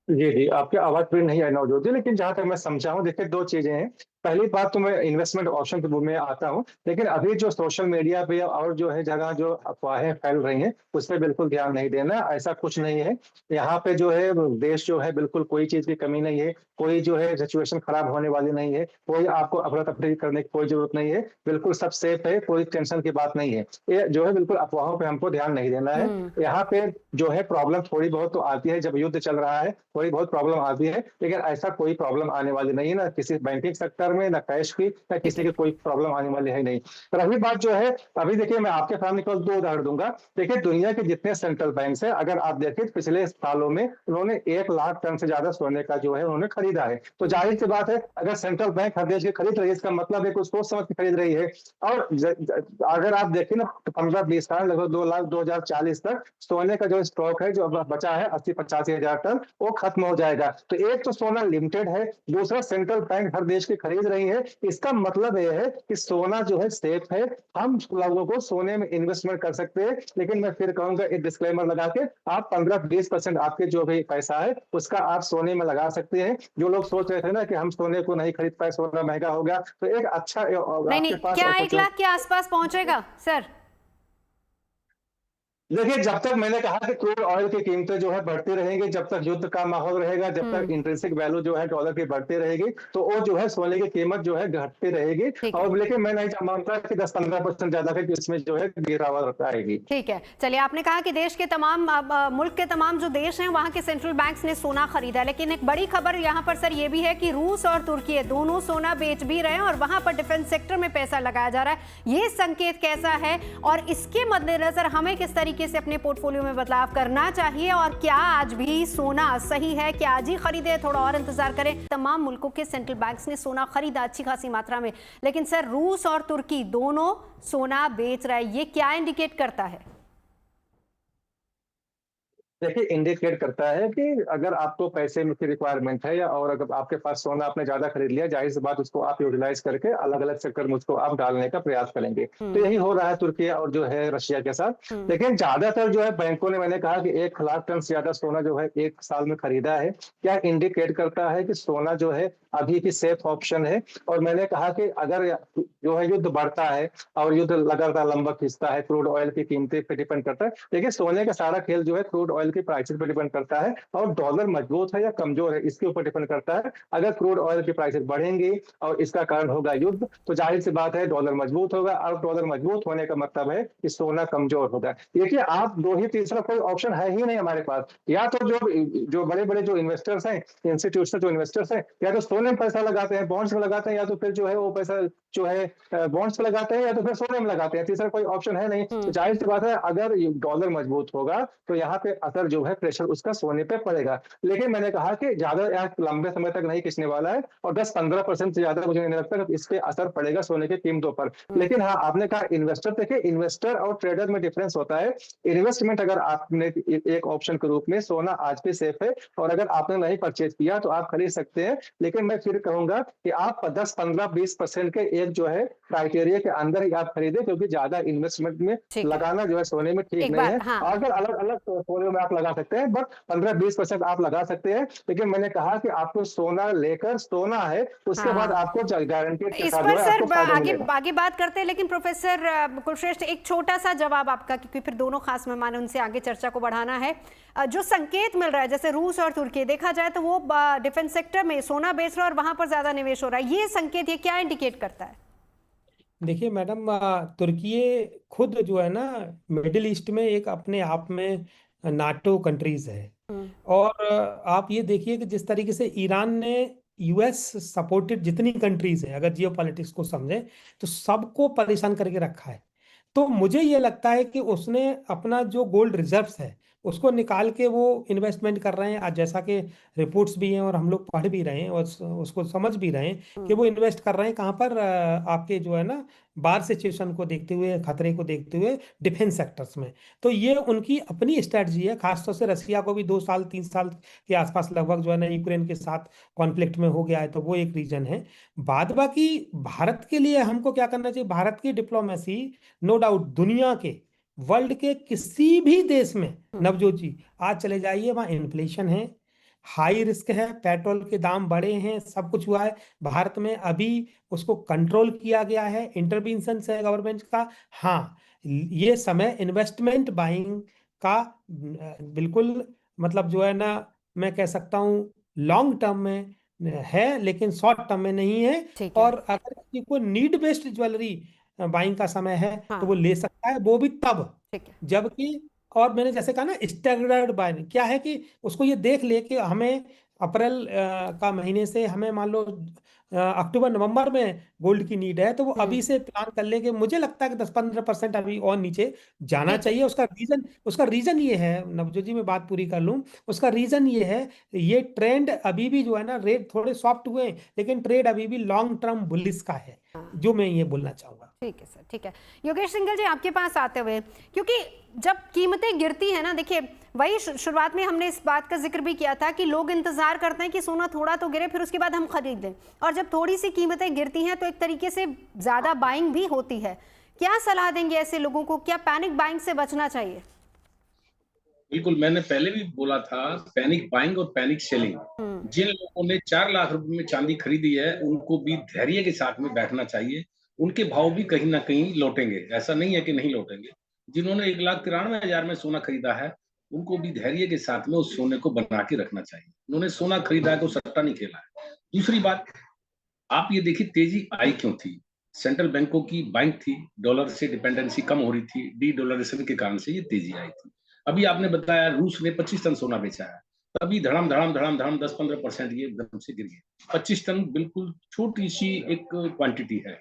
S5: जी, आपकी आवाज पूरी नहीं आई नवजोत जी, लेकिन जहां तक मैं समझा हूँ, देखिए 2 चीजें हैं। पहली बात तो मैं इन्वेस्टमेंट ऑप्शन के में आता हूँ, लेकिन अभी जो सोशल मीडिया पे और जो है जगह जो अफवाहें फैल रही हैं, उस पे बिल्कुल ध्यान नहीं देना, ऐसा कुछ नहीं है। यहाँ पे जो है देश जो है बिल्कुल कोई चीज़ की कमी नहीं है, कोई जो है सिचुएशन खराब होने वाली नहीं है, कोई आपको अफरा-तफरी करने की कोई ज़रूरत नहीं है, बिल्कुल सब सेफ है, कोई टेंशन की बात नहीं है। ये जो है बिल्कुल अफवाहों पे हमको ध्यान नहीं देना है। यहाँ पे जो है प्रॉब्लम थोड़ी बहुत तो आती है, जब युद्ध चल रहा है, थोड़ी बहुत प्रॉब्लम आती है, लेकिन ऐसा कोई प्रॉब्लम आने वाली नहीं है, ना किसी बैंकिंग सेक्टर में, ना कैश की, ना किसी की कोई प्रॉब्लम आने वाली है नहीं। तो रही बात जो है, अभी देखिए मैं आपके सामने केवल 2 उदाहरण दूँगा। देखिए दुनिया के जितने सेंट्रल बैंक्स हैं, अगर आप देखें पिछले सालों में उन्होंने 1 लाख टन से ज़्यादा सोने का जो है उन्होंने खरीदा है। तो ज़ाहिर-सी बात है, अगर सेंट्रल बैंक हर देश की खरीद रही है, इसका मतलब है कुछ सोच समझ के खरीद रही है। और अगर आप देखें ना 15-20 साल लगभग 2 लाख 2040 तक सोने का जो स्टॉक है, जो अब बचा है 80-85 हजार टन, वो खत्म हो जाएगा। तो एक तो सोना लिमिटेड है, दूसरा सेंट्रल बैंक हर देश की खरीद रही है। इसका मतलब ये है कि सोना जो है सेफ है, हम लोगों को सोने में इन्वेस्टमेंट कर सकते हैं। लेकिन मैं फिर कहूंगा एक डिस्क्लेमर लगा के, आप 15-20% आपके जो भी पैसा है उसका आप सोने में लगा सकते हैं। जो लोग सोच रहे थे ना कि हम सोने को नहीं खरीद पाए, सोना महंगा हो गया, तो एक अच्छा
S1: नहीं,
S5: आपके पास
S1: क्या 1 लाख के आसपास पहुंचेगा सर?
S5: देखिए, जब तक मैंने कहा कि क्रूड ऑयल की कीमतें जो है बढ़ती रहेंगी, जब तक युद्ध का माहौल रहेगा, जब तक इंट्रिंसिक वैल्यू जो है डॉलर की बढ़ती रहेगी, तो वो जो है सोने की कीमत जो है घटती रहेगी।
S1: ठीक है।
S5: और लेकिन मैं नहीं मानता कि 10-15% ज्यादा है कि इसमें जो है गिरावट आएगी।
S1: ठीक है, चलिए आपने कहा कि देश के तमाम मुल्क के तमाम जो देश हैं वहां के सेंट्रल बैंक्स ने सोना खरीदा, लेकिन एक बड़ी खबर यहाँ पर सर ये भी है कि रूस और तुर्की दोनों सोना बेच भी रहे हैं और वहां पर डिफेंस सेक्टर में पैसा लगाया जा रहा है। ये संकेत कैसा है और इसके मद्देनजर हमें किस तरीके से अपने पोर्टफोलियो में बदलाव करना चाहिए, और क्या आज भी सोना सही है कि आज ही खरीदे, थोड़ा और इंतजार करें? तमाम मुल्कों के सेंट्रल बैंक्स ने सोना खरीदा अच्छी खासी मात्रा में, लेकिन सर रूस और तुर्की दोनों सोना बेच रहा है, ये क्या इंडिकेट करता है?
S5: देखिए, इंडिकेट करता है कि अगर आपको पैसे की रिक्वायरमेंट है या और अगर आपके पास सोना आपने ज्यादा खरीद लिया, जाहिर सी बात उसको आप यूटिलाइज करके अलग अलग सेक्टर में उसको आप डालने का प्रयास करेंगे। तो यही हो रहा है तुर्की और जो है रशिया के साथ। लेकिन ज्यादातर जो है बैंकों ने, मैंने कहा कि 1 लाख टन से ज्यादा सोना जो है 1 साल में खरीदा है। क्या इंडिकेट करता है कि सोना जो है अभी भी सेफ ऑप्शन है। और मैंने कहा कि अगर जो है युद्ध बढ़ता है और युद्ध लगातार लंबा खींचता है, क्रूड ऑयल की कीमतें पे डिपेंड करता है। देखिए, सोने का सारा खेल जो है क्रूड ऑयल की प्राइसेस पे डिपेंड करता है और डॉलर मजबूत है या कमजोर है इसके ऊपर डिपेंड करता है। अगर क्रूड ऑयल की प्राइसेस बढ़ेंगी और इसका कारण होगा युद्ध, तो जाहिर सी बात है डॉलर मजबूत होगा, और डॉलर मजबूत होने का मतलब है कि सोना कमजोर होगा। देखिए, आप दो ही तीसरा कोई ऑप्शन है ही नहीं हमारे पास। या तो जो बड़े बड़े जो इन्वेस्टर्स हैं, इंस्टीट्यूशनल जो इन्वेस्टर्स हैं, या तो सोने में पैसा लगाते हैं, बॉन्ड्स में लगाते हैं, या तो फिर जो है वो पैसा जो है बॉन्ड्स में लगाते हैं, या तो फिर सोने में लगाते हैं। तीसरा कोई ऑप्शन है नहीं। तो जाहिर सी बात है अगर डॉलर मजबूत होगा तो यहाँ पे असर जो है प्रेशर उसका सोने पे पड़ेगा। लेकिन मैंने कहा कि ज्यादा लंबे समय तक नहीं खींचने वाला है, और 10-15% से ज्यादा मुझे नहीं लगता कि इस पे असर पड़ेगा सोने की कीमतों पर। लेकिन हाँ, आपने कहा इन्वेस्टर, देखिए इन्वेस्टर और ट्रेडर में डिफरेंस होता है। इन्वेस्टमेंट अगर आपने एक ऑप्शन के रूप में, सोना आज भी सेफ है, और अगर आपने नहीं परचेज किया तो आप खरीद सकते हैं। लेकिन मैं फिर कहूंगा कि आप 10-15-20% के एक जो है क्राइटेरिया के अंदर ही आप खरीदे, क्योंकि ज्यादा इन्वेस्टमेंट में लगाना जो है सोने में ठीक नहीं है। हाँ। अगर अलग अलग पोर्टफोलियो में आप लगा सकते हैं, बट 15-20% आप लगा सकते हैं। लेकिन मैंने कहा कि आपको सोना लेकर सोना है, उसके बाद आपको गारंटी
S1: इस पर सर आगे बात करते हैं। लेकिन प्रोफेसर कुलश्रेष्ठ, एक छोटा सा जवाब आपका, क्योंकि फिर दोनों खास मेहमान हैं, उनसे आगे चर्चा को बढ़ाना है। जो संकेत मिल रहा है, जैसे रूस और तुर्की, देखा जाए तो वो डिफेंस सेक्टर में सोना बेच रहा है और वहां पर ज्यादा निवेश हो रहा है, ये संकेत ये क्या इंडिकेट करता है?
S4: देखिए मैडम, तुर्की खुद जो है ना मिडिल ईस्ट में एक अपने आप में नाटो कंट्रीज है। और आप ये देखिए कि जिस तरीके से ईरान ने यूएस सपोर्टेड जितनी कंट्रीज है, अगर जियो पॉलिटिक्स को समझे तो सबको परेशान करके रखा है। तो मुझे ये लगता है कि उसने अपना जो गोल्ड रिजर्व्स है उसको निकाल के वो इन्वेस्टमेंट कर रहे हैं। आज जैसा कि रिपोर्ट्स भी हैं और हम लोग पढ़ भी रहे हैं और उसको समझ भी रहे हैं कि वो इन्वेस्ट कर रहे हैं कहाँ पर, आपके जो है ना बाहर सिचुएशन को देखते हुए, खतरे को देखते हुए डिफेंस सेक्टर्स में। तो ये उनकी अपनी स्ट्रेटजी है। खासतौर से रशिया को भी 2-3 साल के आसपास लगभग जो है ना यूक्रेन के साथ कॉन्फ्लिक्ट में हो गया है, तो वो एक रीजन है। बाद बाकी भारत के लिए हमको क्या करना चाहिए, भारत की डिप्लोमेसी नो डाउट दुनिया के वर्ल्ड के किसी भी देश में, नवजोत जी आज चले जाइए वहाँ इन्फ्लेशन है, हाई रिस्क है, पेट्रोल के दाम बढ़े हैं, सब कुछ हुआ है भारत में, अभी उसको कंट्रोल किया गया है, इंटरवेंशन है गवर्नमेंट का। हाँ, ये समय इन्वेस्टमेंट बाइंग का बिल्कुल मतलब जो है ना, मैं कह सकता हूँ लॉन्ग टर्म में है, लेकिन शॉर्ट टर्म में नहीं है।
S1: ठीक है।
S4: और अगर किसी को नीड बेस्ड ज्वेलरी बाइंग का समय है तो वो
S1: हाँ।
S4: ले सकता है, वो भी तब
S1: ठीक है।
S4: जबकि, और मैंने जैसे कहा ना, स्टैगर्ड बाइंग क्या है कि उसको ये देख ले कि हमें अप्रैल का महीने से हमें मान लो अक्टूबर नवंबर में गोल्ड की नीड है, तो वो अभी से प्लान कर ले कि मुझे लगता है कि 10-15% अभी और नीचे जाना
S1: ठीक है।
S4: चाहिए। उसका रीजन ये है, नवजोत जी मैं बात पूरी कर लूं, उसका रीजन ये है, ये ट्रेंड अभी भी जो है ना, रेट थोड़े सॉफ्ट हुए हैं, लेकिन ट्रेड अभी भी लॉन्ग टर्म बुलिश का है,
S1: हाँ।
S4: जो मैं ये बोलना चाहूंगा।
S1: ठीक है सर, ठीक है। योगेश सिंघल जी, आपके पास आते हुए, क्योंकि जब कीमतें गिरती है ना, देखिए वही शुरुआत में हमने इस बात का जिक्र भी किया था कि लोग इंतजार करते हैं कि सोना थोड़ा तो गिरे, फिर उसके बाद हम खरीद लें, और जब थोड़ी सी कीमतें गिरती हैं तो एक तरीके से ज्यादा बाइंग भी होती है। क्या सलाह देंगे ऐसे लोगों को, क्या पैनिक बाइंग से बचना चाहिए?
S7: बिल्कुल, मैंने पहले भी बोला था, पैनिक बाइंग और पैनिक सेलिंग। जिन लोगों ने 4 लाख रुपए में चांदी खरीदी है, उनको भी धैर्य के साथ में बैठना चाहिए। उनके भाव भी कहीं ना कहीं लौटेंगे, ऐसा नहीं है कि नहीं लौटेंगे। जिन्होंने 1,93,000 में सोना खरीदा है, उनको भी धैर्य के साथ में उस सोने को बना के रखना चाहिए। उन्होंने सोना खरीदा है तो सट्टा नहीं खेला है। दूसरी बात, आप ये देखिए तेजी आई क्यों थी? सेंट्रल बैंकों की बाइंग थी, डॉलर से डिपेंडेंसी कम हो रही थी, डी डॉलराइजेशन के कारण से ये तेजी आई थी। अभी आपने बताया रूस ने 25 टन सोना बेचा है, तभी धड़ाम धड़ाम धड़ाम धड़ाम 10-15% ये एकदम से गिर गए। 25 टन बिल्कुल छोटी सी एक क्वांटिटी है।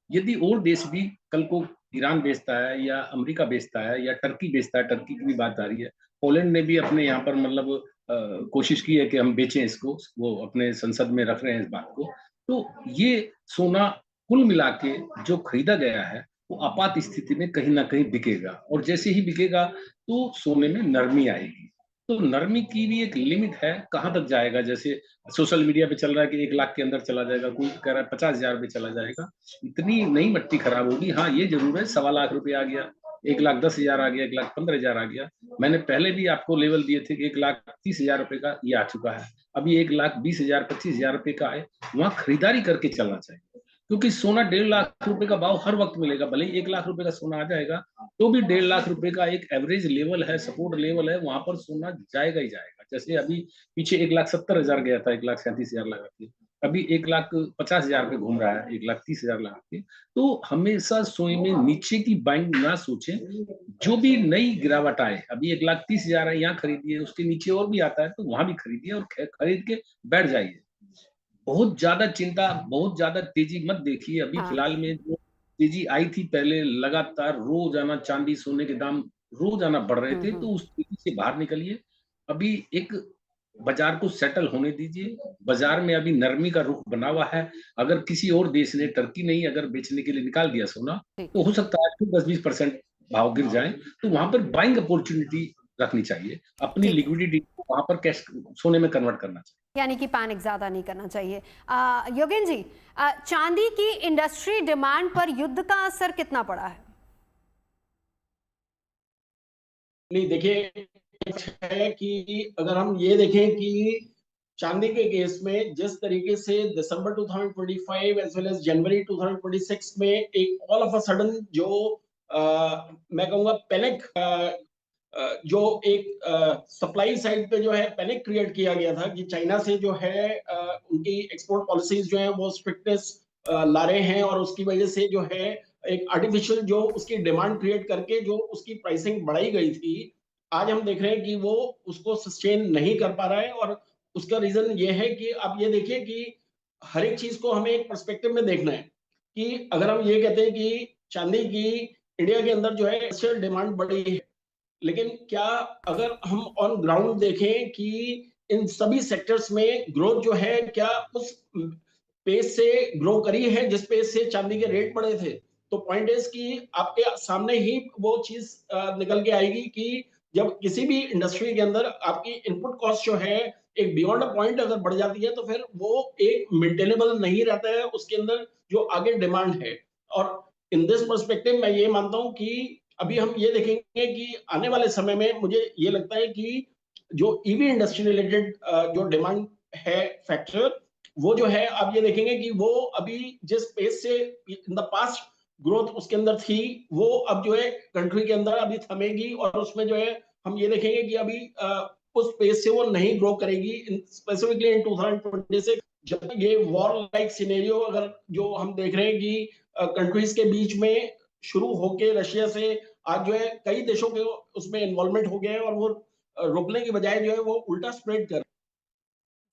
S7: यदि और देश भी कल को ईरान बेचता है या अमेरिका बेचता है या टर्की बेचता है, टर्की की भी बात आ रही है, पोलैंड ने भी अपने यहाँ पर मतलब कोशिश की है कि हम बेचें इसको, वो अपने संसद में रख रहे हैं इस बात को। तो ये सोना कुल मिला के जो खरीदा गया है, वो आपात स्थिति में कहीं ना कहीं बिकेगा, और जैसे ही बिकेगा तो सोने में नरमी आएगी। तो नरमी की भी एक लिमिट है, कहाँ तक जाएगा? जैसे सोशल मीडिया पे चल रहा है कि 1 लाख के अंदर चला जाएगा, कोई कह रहा है 50,000 में चला जाएगा। इतनी नहीं मट्टी खराब होगी। हाँ, ये जरूर है, 1.25 लाख रुपए आ गया, 1,10,000 आ गया, 1,15,000 आ गया। मैंने पहले भी आपको लेवल दिए थे कि 1,30,000 रुपए का ये आ चुका है। अभी 1,20,000 25,000 रुपए का है, वहां खरीदारी करके चलना चाहिए, क्योंकि सोना 1.5 लाख रुपए का भाव हर वक्त मिलेगा। भले ही 1 लाख रुपए का सोना आ जाएगा, तो भी 1.5 लाख रुपए का एक एवरेज लेवल है, सपोर्ट लेवल है, वहां पर सोना जाएगा ही जाएगा। जैसे अभी पीछे 1,70,000 गया था, 1,37,000 लगा के, अभी 1,50,000 पे घूम रहा है, 1,30,000 लगा के। तो हमेशा सोने में नीचे की बाइंग ना सोचें, जो भी नई गिरावट आए, अभी 1,30,000 है, यहाँ खरीदिए, उसके नीचे और भी आता है तो वहां भी खरीदिए और खरीद के बैठ जाइए। बहुत ज्यादा चिंता, बहुत ज्यादा तेजी मत देखिए। अभी
S1: हाँ।
S7: फिलहाल में जो तेजी आई थी, पहले लगातार रोजाना चांदी सोने के दाम रोजाना बढ़ रहे थे, तो उस तेजी से बाहर निकलिए। अभी एक बाजार को सेटल होने दीजिए। बाजार में अभी नरमी का रुख बना हुआ है। अगर किसी और देश ने, टर्की नहीं, अगर बेचने के लिए निकाल दिया सोना,
S1: ठीक
S7: तो हो सकता है कि 10-20% भाव गिर जाए, तो वहां पर बाइंग अपॉर्चुनिटी रखनी चाहिए। अपनी
S1: ठीक है।
S7: लिक्विडिटी को वहां पर कैश सोने में कन्वर्ट करना चाहिए।
S1: यानी कि पैनिक ज्यादा नहीं करना चाहिए। योगेन जी, चांदी की इंडस्ट्री डिमांड पर युद्ध का असर कितना पड़ा है?
S6: नहीं, देखिए है कि अगर हम ये देखें कि चांदी के केस में जिस तरीके से दिसंबर 2025 एज वेल एज जनवरी 2026 में एक ऑल ऑफ अ सडन जो मैं कहूंगा पैनिक, जो एक सप्लाई साइड पे जो है पैनिक क्रिएट किया गया था कि चाइना से जो है उनकी एक्सपोर्ट पॉलिसीज जो है वो स्ट्रिक्टनेस ला रहे हैं, और उसकी वजह से जो है एक आर्टिफिशियल जो उसकी डिमांड क्रिएट करके जो उसकी प्राइसिंग बढ़ाई गई थी, आज हम देख रहे हैं कि वो उसको सस्टेन नहीं कर पा रहा है। और उसका रीजन ये है कि आप ये देखिए कि हर एक चीज को हमें एक पर्सपेक्टिव में देखना है कि अगर हम ये कहते हैं कि चांदी की इंडिया के अंदर जो है डिमांड बढ़ी है, लेकिन क्या अगर हम ऑन ग्राउंड देखें कि इन सभी सेक्टर्स में ग्रोथ जो है क्या उस पेस से ग्रो करी है जिस पेस से चांदी के रेट बढ़े थे? तो पॉइंट इज कि आपके सामने ही वो चीज निकल के आएगी कि जब किसी भी इंडस्ट्री के अंदर आपकी इनपुट कॉस्ट जो है एक बियॉन्ड अ पॉइंट अगर बढ़ जाती है, तो फिर वो एक मेंटेनेबल नहीं रहता है उसके अंदर जो आगे डिमांड है। और इन दिस पर्सपेक्टिव मैं ये मानता हूं कि अभी हम ये देखेंगे कि आने वाले समय में मुझे ये लगता है कि जो ईवी इंडस्ट्री रिलेटेड जो डिमांड है फैक्टर, वो जो है आप ये देखेंगे कि वो अभी जिस पेस से इन द पास्ट ग्रोथ उसके अंदर थी, वो अब जो है कंट्री के अंदर अभी थमेगी, और उसमें जो है हम ये देखेंगे कि अभी उस पेस से वो नहीं ग्रो करेगी, स्पेसिफिकली इन 2026। जब तक ये वॉर लाइक सिनेरियो अगर जो हम देख रहे हैं कि कंट्रीज के बीच में शुरू होके रशिया से आज जो है कई देशों के उसमें इन्वॉल्वमेंट हो गए हैं, और वो रोकने की बजाय जो है वो उल्टा स्प्रेड कर।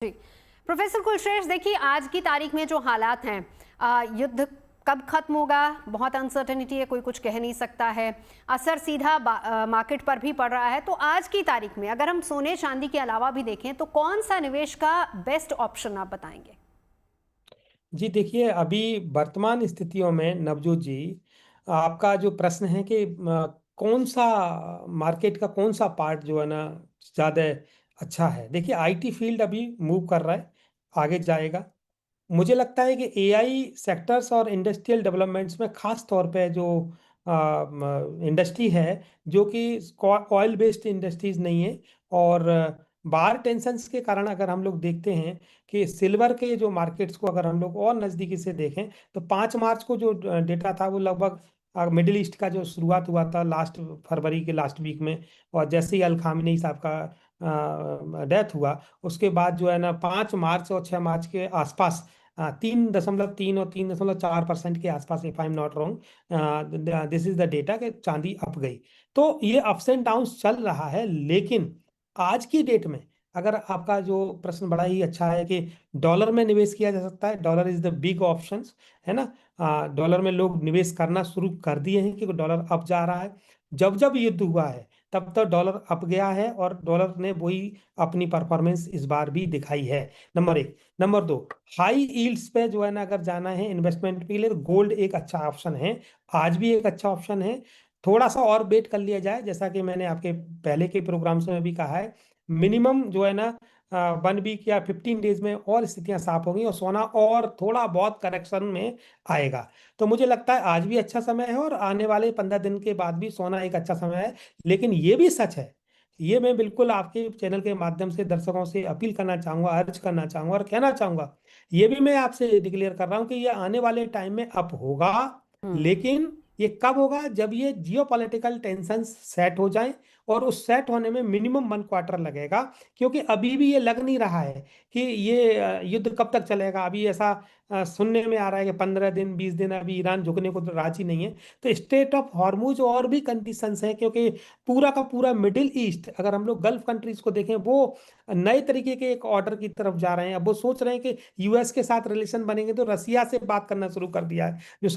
S1: जी प्रोफेसर कुलश्रेष्ठ, देखिए आज की तारीख में जो हालात हैं, युद्ध कब खत्म होगा, बहुत अनसर्टेनिटी है, कोई कुछ कह नहीं सकता है, असर सीधा मार्केट पर भी पड़ रहा है। तो आज की तारीख में अगर हम सोने चांदी के अलावा भी देखें तो कौन सा निवेश का बेस्ट ऑप्शन आप बताएंगे?
S4: जी देखिए, अभी वर्तमान स्थितियों में नवजोत जी, आपका जो प्रश्न है कि कौन सा मार्केट का कौन सा पार्ट जो है ना ज़्यादा अच्छा है। देखिए, आईटी फील्ड अभी मूव कर रहा है, आगे जाएगा। मुझे लगता है कि एआई सेक्टर्स और इंडस्ट्रियल डेवलपमेंट्स में खास तौर पे जो इंडस्ट्री है, जो कि ऑयल बेस्ड इंडस्ट्रीज नहीं है, और बाहर टेंशन्स के कारण अगर हम लोग देखते हैं कि सिल्वर के जो मार्केट्स को अगर हम लोग और नज़दीकी से देखें तो 5 मार्च को जो डेटा था वो लगभग मिडिल ईस्ट का जो शुरुआत हुआ था लास्ट फरवरी के लास्ट वीक में, और जैसे ही अल खामिनेई साहब का डेथ हुआ उसके बाद जो है ना 5 मार्च और 6 मार्च के आसपास 3.3 और 3.4% के आसपास, if I am not wrong, this is the data कि चांदी अप गई। तो ये अप्स एंड डाउन्स चल रहा है, लेकिन आज की डेट में अगर आपका जो प्रश्न बड़ा ही अच्छा है कि डॉलर में निवेश किया जा सकता है, dollar is the big option, है ना। डॉलर में लोग निवेश करना शुरू कर दिए हैं क्योंकि डॉलर अप जा रहा है। जब जब युद्ध हुआ है तब तक डॉलर अप गया है, और डॉलर ने वही अपनी परफॉर्मेंस इस बार भी दिखाई है, नंबर एक। नंबर दो, हाई यील्ड्स पे जो है ना अगर जाना है इन्वेस्टमेंट के लिए, गोल्ड एक अच्छा ऑप्शन है, आज भी एक अच्छा ऑप्शन है। थोड़ा सा और वेट कर लिया जाए, जैसा कि मैंने आपके पहले के प्रोग्राम्स में भी कहा है, मिनिमम जो है ना 1 वीक या 15 डेज में और स्थितियां साफ होंगी और सोना और थोड़ा बहुत करेक्शन में आएगा। तो मुझे लगता है आज भी अच्छा समय है और आने वाले 15 दिन के बाद भी सोना एक अच्छा समय है। लेकिन ये भी सच है, ये मैं बिल्कुल आपके चैनल के माध्यम से दर्शकों से अपील करना चाहूंगा, अर्ज करना चाहूंगा और कहना चाहूंगा, ये भी मैं आपसे डिक्लेयर कर रहा हूं कि ये आने वाले टाइम में अप होगा। लेकिन ये कब होगा? जब ये जियोपॉलिटिकल टेंशन सेट हो जाए, और उस सेट होने में मिनिमम 1 क्वार्टर लगेगा, क्योंकि अभी भी ये लग नहीं रहा है कि ये युद्ध कब तक चलेगा। अभी ऐसा सुनने में आ रहा है कि 15 दिन 20 दिन अभी ईरान झुकने को तो राजी नहीं है। तो स्टेट ऑफ हॉर्मुज और भी कंडीशंस हैं, क्योंकि पूरा का पूरा मिडिल ईस्ट, अगर हम लोग गल्फ कंट्रीज को देखें, वो नए तरीके के एक ऑर्डर की तरफ जा रहे हैं। अब वो सोच रहे हैं कि यूएस के साथ रिलेशन बनेंगे तो रसिया से बात करना शुरू कर दिया है, जो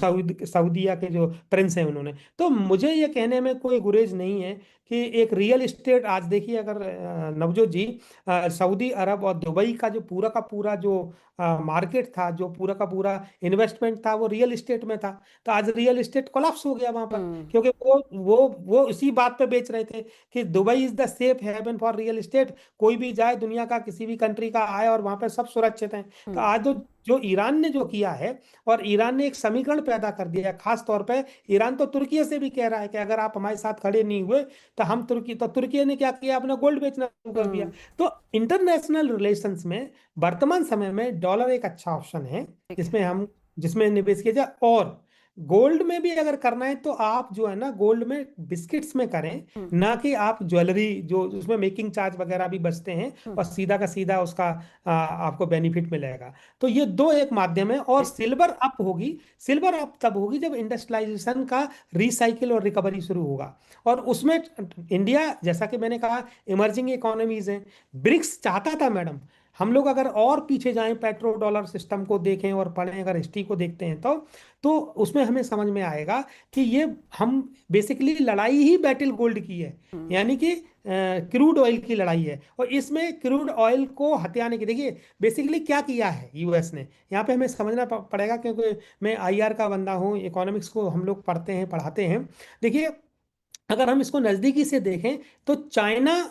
S4: सऊदीया के जो प्रिंस हैं उन्होंने। तो मुझे ये कहने में कोई गुरेज नहीं है कि एक रियल इस्टेट, आज देखिए अगर नवजोत जी, सऊदी अरब और दुबई का का पूरा जो मार्केट था, जो पूरा का पूरा इन्वेस्टमेंट था, वो रियल इस्टेट में था। तो आज रियल इस्टेट कोलैप्स हो गया वहां पर, क्योंकि वो इसी बात पे बेच रहे थे कि Dubai is the safe haven for real estate. कोई भी जाए दुनिया का किसी भी कंट्री का आए और वहां पे सब सुरक्षित हैं। तो आज जो ईरान ने जो किया है, और ईरान ने एक समीकरण पैदा कर दिया है, खास तौर पे ईरान तो तुर्की से भी कह रहा है कि अगर आप हमारे साथ खड़े नहीं हुए तो हम तुर्की ने क्या किया, अपना गोल्ड बेचना शुरू कर दिया। तो इंटरनेशनल रिलेशंस में वर्तमान समय में डॉलर एक अच्छा ऑप्शन है जिसमें निवेश किया जाए। और गोल्ड में भी अगर करना है तो आप जो है ना गोल्ड में बिस्किट्स में करें, ना कि आप ज्वेलरी जो उसमें मेकिंग चार्ज वगैरह भी बचते हैं, और सीधा का सीधा उसका आपको बेनिफिट मिलेगा। तो ये दो एक माध्यम है। और सिल्वर अप होगी, सिल्वर अप तब होगी जब इंडस्ट्रियलाइजेशन का रिसाइकिल और रिकवरी शुरू होगा। और उसमें इंडिया, जैसा कि मैंने कहा, इमर्जिंग इकोनॉमीज हैं। ब्रिक्स चाहता था मैडम, हम लोग अगर और पीछे जाएं, पेट्रो डॉलर सिस्टम को देखें और पढ़ें, अगर हिस्ट्री को देखते हैं तो उसमें हमें समझ में आएगा कि ये हम बेसिकली लड़ाई ही बैटल गोल्ड की है, यानी कि क्रूड ऑयल की लड़ाई है। और इसमें क्रूड ऑयल को हथियाने की, देखिए बेसिकली क्या किया है यूएस ने, यहाँ पे हमें समझना पड़ेगा, क्योंकि मैं आईआर का बंदा हूँ, इकोनॉमिक्स को हम लोग पढ़ते हैं पढ़ाते हैं। देखिए, अगर हम इसको नज़दीकी से देखें तो चाइना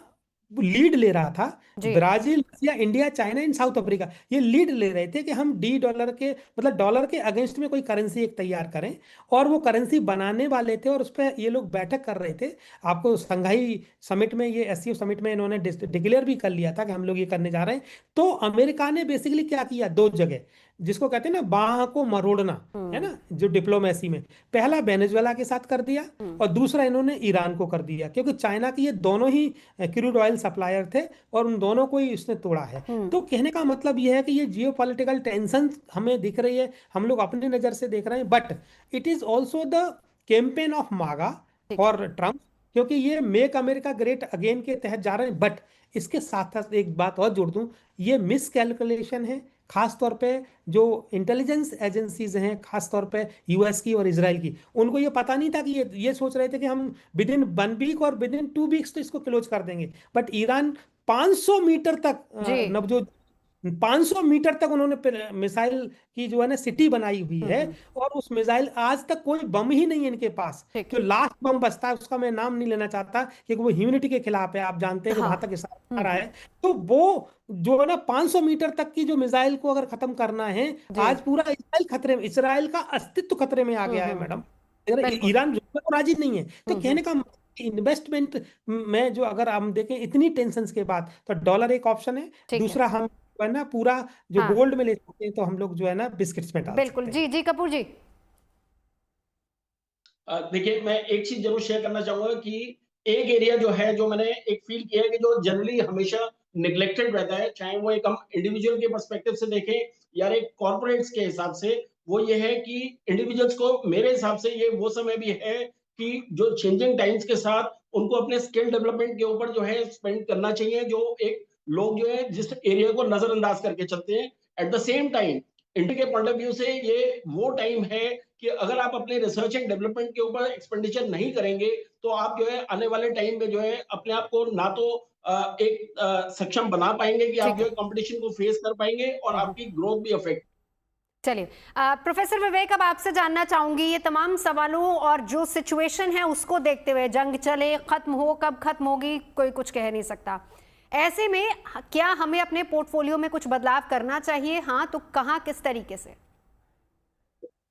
S4: लीड ले रहा था।
S1: जी।
S4: Brazil, Russia, India, China and South Africa ये लीड ले रहे थे कि हम डी डॉलर के मतलब डॉलर के अगेंस्ट में कोई करेंसी एक तैयार करें, और वो करेंसी बनाने वाले थे और उस पर ये लोग बैठक कर रहे थे। आपको संघाई समिट में, ये एससीओ समिट में इन्होंने डिक्लेयर भी कर लिया था कि हम लोग ये करने जा रहे हैं। तो अमेरिका ने बेसिकली क्या किया, दो जगह जिसको कहते हैं ना बाह को मरोड़ना, है ना, जो डिप्लोमेसी में, पहला वेनेजुएला के साथ कर दिया और दूसरा इन्होंने ईरान को कर दिया, क्योंकि चाइना के ये दोनों ही क्रूड ऑयल सप्लायर थे और उन दोनों को ही उसने तोड़ा है। तो कहने का मतलब ये है कि ये जियोपॉलिटिकल टेंशन हमें दिख रही है, हम लोग अपनी नजर से देख रहे हैं, but it is also the campaign of मागा फॉर ट्रम्प, क्योंकि ये मेक अमेरिका ग्रेट अगेन के तहत जा रहे हैं। बट इसके साथ साथ एक बात और जोड़ दूं, ये मिस कैलकुलेशन है, खास तौर पे जो इंटेलिजेंस एजेंसीज हैं, खास तौर पे यूएस की और इजराइल की, उनको ये पता नहीं था कि ये सोच रहे थे कि हम विद इन 1 वीक और विद इन 2 वीक्स तो इसको क्लोज कर देंगे। बट ईरान 500 मीटर तक
S1: जी।
S4: नवजोत 500 मीटर तक उन्होंने मिसाइल की जो है ना सिटी बनाई हुई है, और उस मिसाइल आज तक कोई बम ही नहीं है इनके पास।
S1: ठीक
S4: जो लास्ट बम बचता है उसका मैं नाम नहीं लेना चाहता क्योंकि वो ह्यूमनिटी के खिलाफ है, आप जानते हैं कि
S1: हाँ।
S4: वहां तक इशारा आ रहा है। तो वो जो है ना 500 मीटर तक की जो मिसाइल को अगर खत्म करना है, आज पूरा इजराइल खतरे में, इजराइल का अस्तित्व खतरे में आ गया है मैडम।
S1: बिल्कुल।
S4: ईरान रुकने को राजी नहीं है। तो कहने का इन्वेस्टमेंट में जो अगर हम देखें इतनी टेंशन के बाद, तो डॉलर एक ऑप्शन है,
S1: ठीक है।
S4: दूसरा हम जो है ना पूरा जो
S1: हाँ।
S4: गोल्ड में ले सकते हैं, तो हम लोग जो है ना बिस्किट्स में डाल
S1: बिल्कुल।
S4: सकते हैं।
S1: जी जी कपूर जी।
S6: देखिए, मैं एक चीज जरूर शेयर करना चाहूंगा कि एक एरिया जो है, जो मैंने एक फील किया है कि जो जनरली हमेशा निग्लेक्टेड रहता है, चाहे वो एक हम इंडिविजुअल के पर्सपेक्टिव से देखें या एक कॉर्पोरेट्स के हिसाब से, वो ये है कि इंडिविजुअल्स को, मेरे हिसाब से ये वो समय भी है कि जो चेंजिंग टाइम्स के साथ उनको अपने स्किल डेवलपमेंट के ऊपर जो है स्पेंड करना चाहिए, जो एक लोग जो है जिस एरिया को नजरअंदाज करके चलते हैं। At the same time India के पॉइंट ऑफ व्यू से ये वो टाइम है कि अगर आप अपने रिसर्च एंड डेवलपमेंट के ऊपर एक्सपेंडिचर नहीं करेंगे, तो आप जो है आने वाले टाइम में जो है अपने आप को ना तो एक सक्षम बना पाएंगे कि आप जो है कंपटीशन को फेस कर पाएंगे, और आपकी ग्रोथ भी अफेक्ट।
S1: चलिए प्रोफेसर विवेक, अब आपसे जानना चाहूंगी, ये तमाम सवालों और जो सिचुएशन है उसको देखते हुए, जंग चले, खत्म हो, कब खत्म होगी कोई कुछ कह नहीं सकता, ऐसे में क्या हमें अपने पोर्टफोलियो में कुछ बदलाव करना चाहिए? हाँ तो कहाँ, किस तरीके से?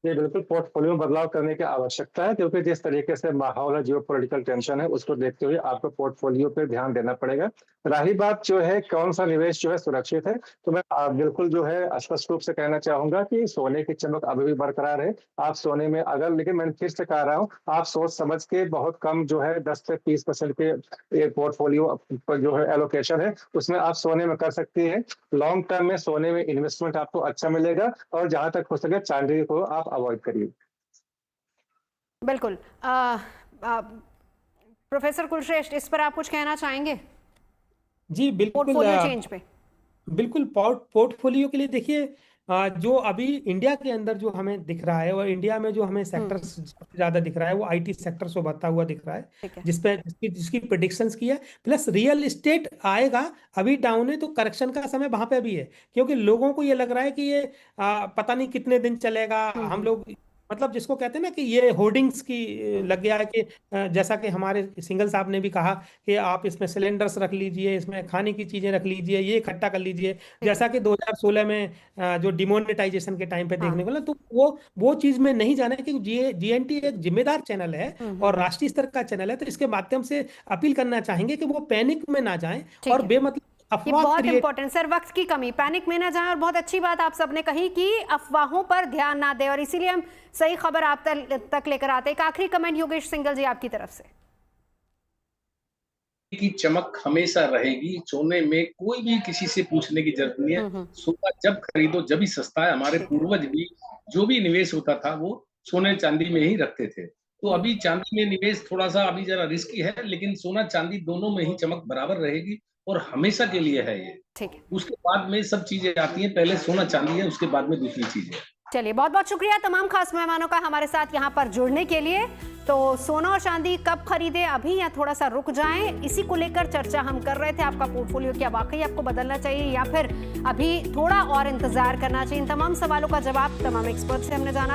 S5: ये बिल्कुल पोर्टफोलियो में बदलाव करने की आवश्यकता है, क्योंकि जिस तरीके से माहौल है, जियोपॉलिटिकल टेंशन है, उसको देखते हुए आपको पोर्टफोलियो पे ध्यान देना पड़ेगा। रही बात जो है कौन सा निवेश जो है सुरक्षित है, तो मैं बिल्कुल जो है स्पष्ट रूप से कहना चाहूंगा कि सोने की चमक अभी भी बरकरार है। आप सोने में अगर, लेकिन मैं फिर से कह रहा हूँ, आप सोच समझ के बहुत कम जो है 10 से 30% के पोर्टफोलियो जो है एलोकेशन है, उसमें आप सोने में कर सकती है। लॉन्ग टर्म में सोने में इन्वेस्टमेंट आपको अच्छा मिलेगा, और जहां तक हो सके चांदी को आप अवॉइड करिए।
S1: बिल्कुल। प्रोफेसर कुलश्रेष्ठ, इस पर आप कुछ कहना चाहेंगे?
S4: जी बिल्कुल।
S1: पोर्टफोलियो चेंज पे।
S4: बिल्कुल पोर्टफोलियो के लिए देखिए, जो अभी इंडिया के अंदर जो हमें दिख रहा है, और इंडिया में जो हमें सेक्टर सबसे ज्यादा दिख रहा है वो आईटी सेक्टर से बढ़ता हुआ दिख रहा है,
S1: ठीक है।
S4: जिसकी प्रेडिक्शंस की है। प्लस रियल एस्टेट आएगा, अभी डाउन है, तो करेक्शन का समय वहां पे भी है, क्योंकि लोगों को ये लग रहा है कि ये पता नहीं कितने दिन चलेगा। हम लोग मतलब जिसको कहते हैं ना कि ये होर्डिंग्स की लग गया है कि जैसा कि हमारे सिंगल साहब ने भी कहा कि आप इसमें सिलेंडर्स रख लीजिए, इसमें खाने की चीजें रख लीजिए, ये इकट्ठा कर लीजिए, जैसा कि 2016 में जो डिमोनेटाइजेशन के टाइम पे देखने को मिला। तो वो चीज में नहीं जाना है, क्योंकि जीएनटी एक जिम्मेदार चैनल है और राष्ट्रीय स्तर का चैनल है, तो इसके माध्यम से अपील करना चाहेंगे कि वो पैनिक में ना जाएं और बेमतलब
S1: ये
S4: अफवाह
S1: बहुत
S4: क्रिएट।
S1: इंपॉर्टेंट सर, वक्त की कमी, पैनिक में ना जाएं, और बहुत अच्छी बात आप सबने कही कि अफवाहों पर ध्यान ना दें, और इसीलिए हम सही खबर आप तक लेकर आते हैं। एक आखिरी कमेंट योगेश सिंघल जी आपकी तरफ से।
S7: की चमक हमेशा रहेगी, सोने में कोई भी किसी से पूछने की जरूरत नहीं है। सोना जब खरीदो जब ही सस्ता है। हमारे पूर्वज भी जो भी निवेश होता था वो सोने चांदी में ही रखते थे। तो अभी चांदी में निवेश थोड़ा सा अभी जरा रिस्की है, लेकिन सोना चांदी दोनों में ही चमक बराबर रहेगी और हमेशा के लिए है ये।
S1: ठीक है।
S7: उसके बाद में सब चीजें आती हैं, पहले सोना चांदी है, उसके बाद में दूसरी चीजें।
S1: चलिए, बहुत बहुत शुक्रिया तमाम खास मेहमानों का हमारे साथ यहाँ पर जुड़ने के लिए। तो सोना और चांदी कब खरीदें, अभी या थोड़ा सा रुक जाएं, इसी को लेकर चर्चा हम कर रहे थे। आपका पोर्टफोलियो क्या वाकई आपको बदलना चाहिए या फिर अभी थोड़ा और इंतजार करना चाहिए? इन तमाम सवालों का जवाब तमाम एक्सपर्ट से हमने जाना।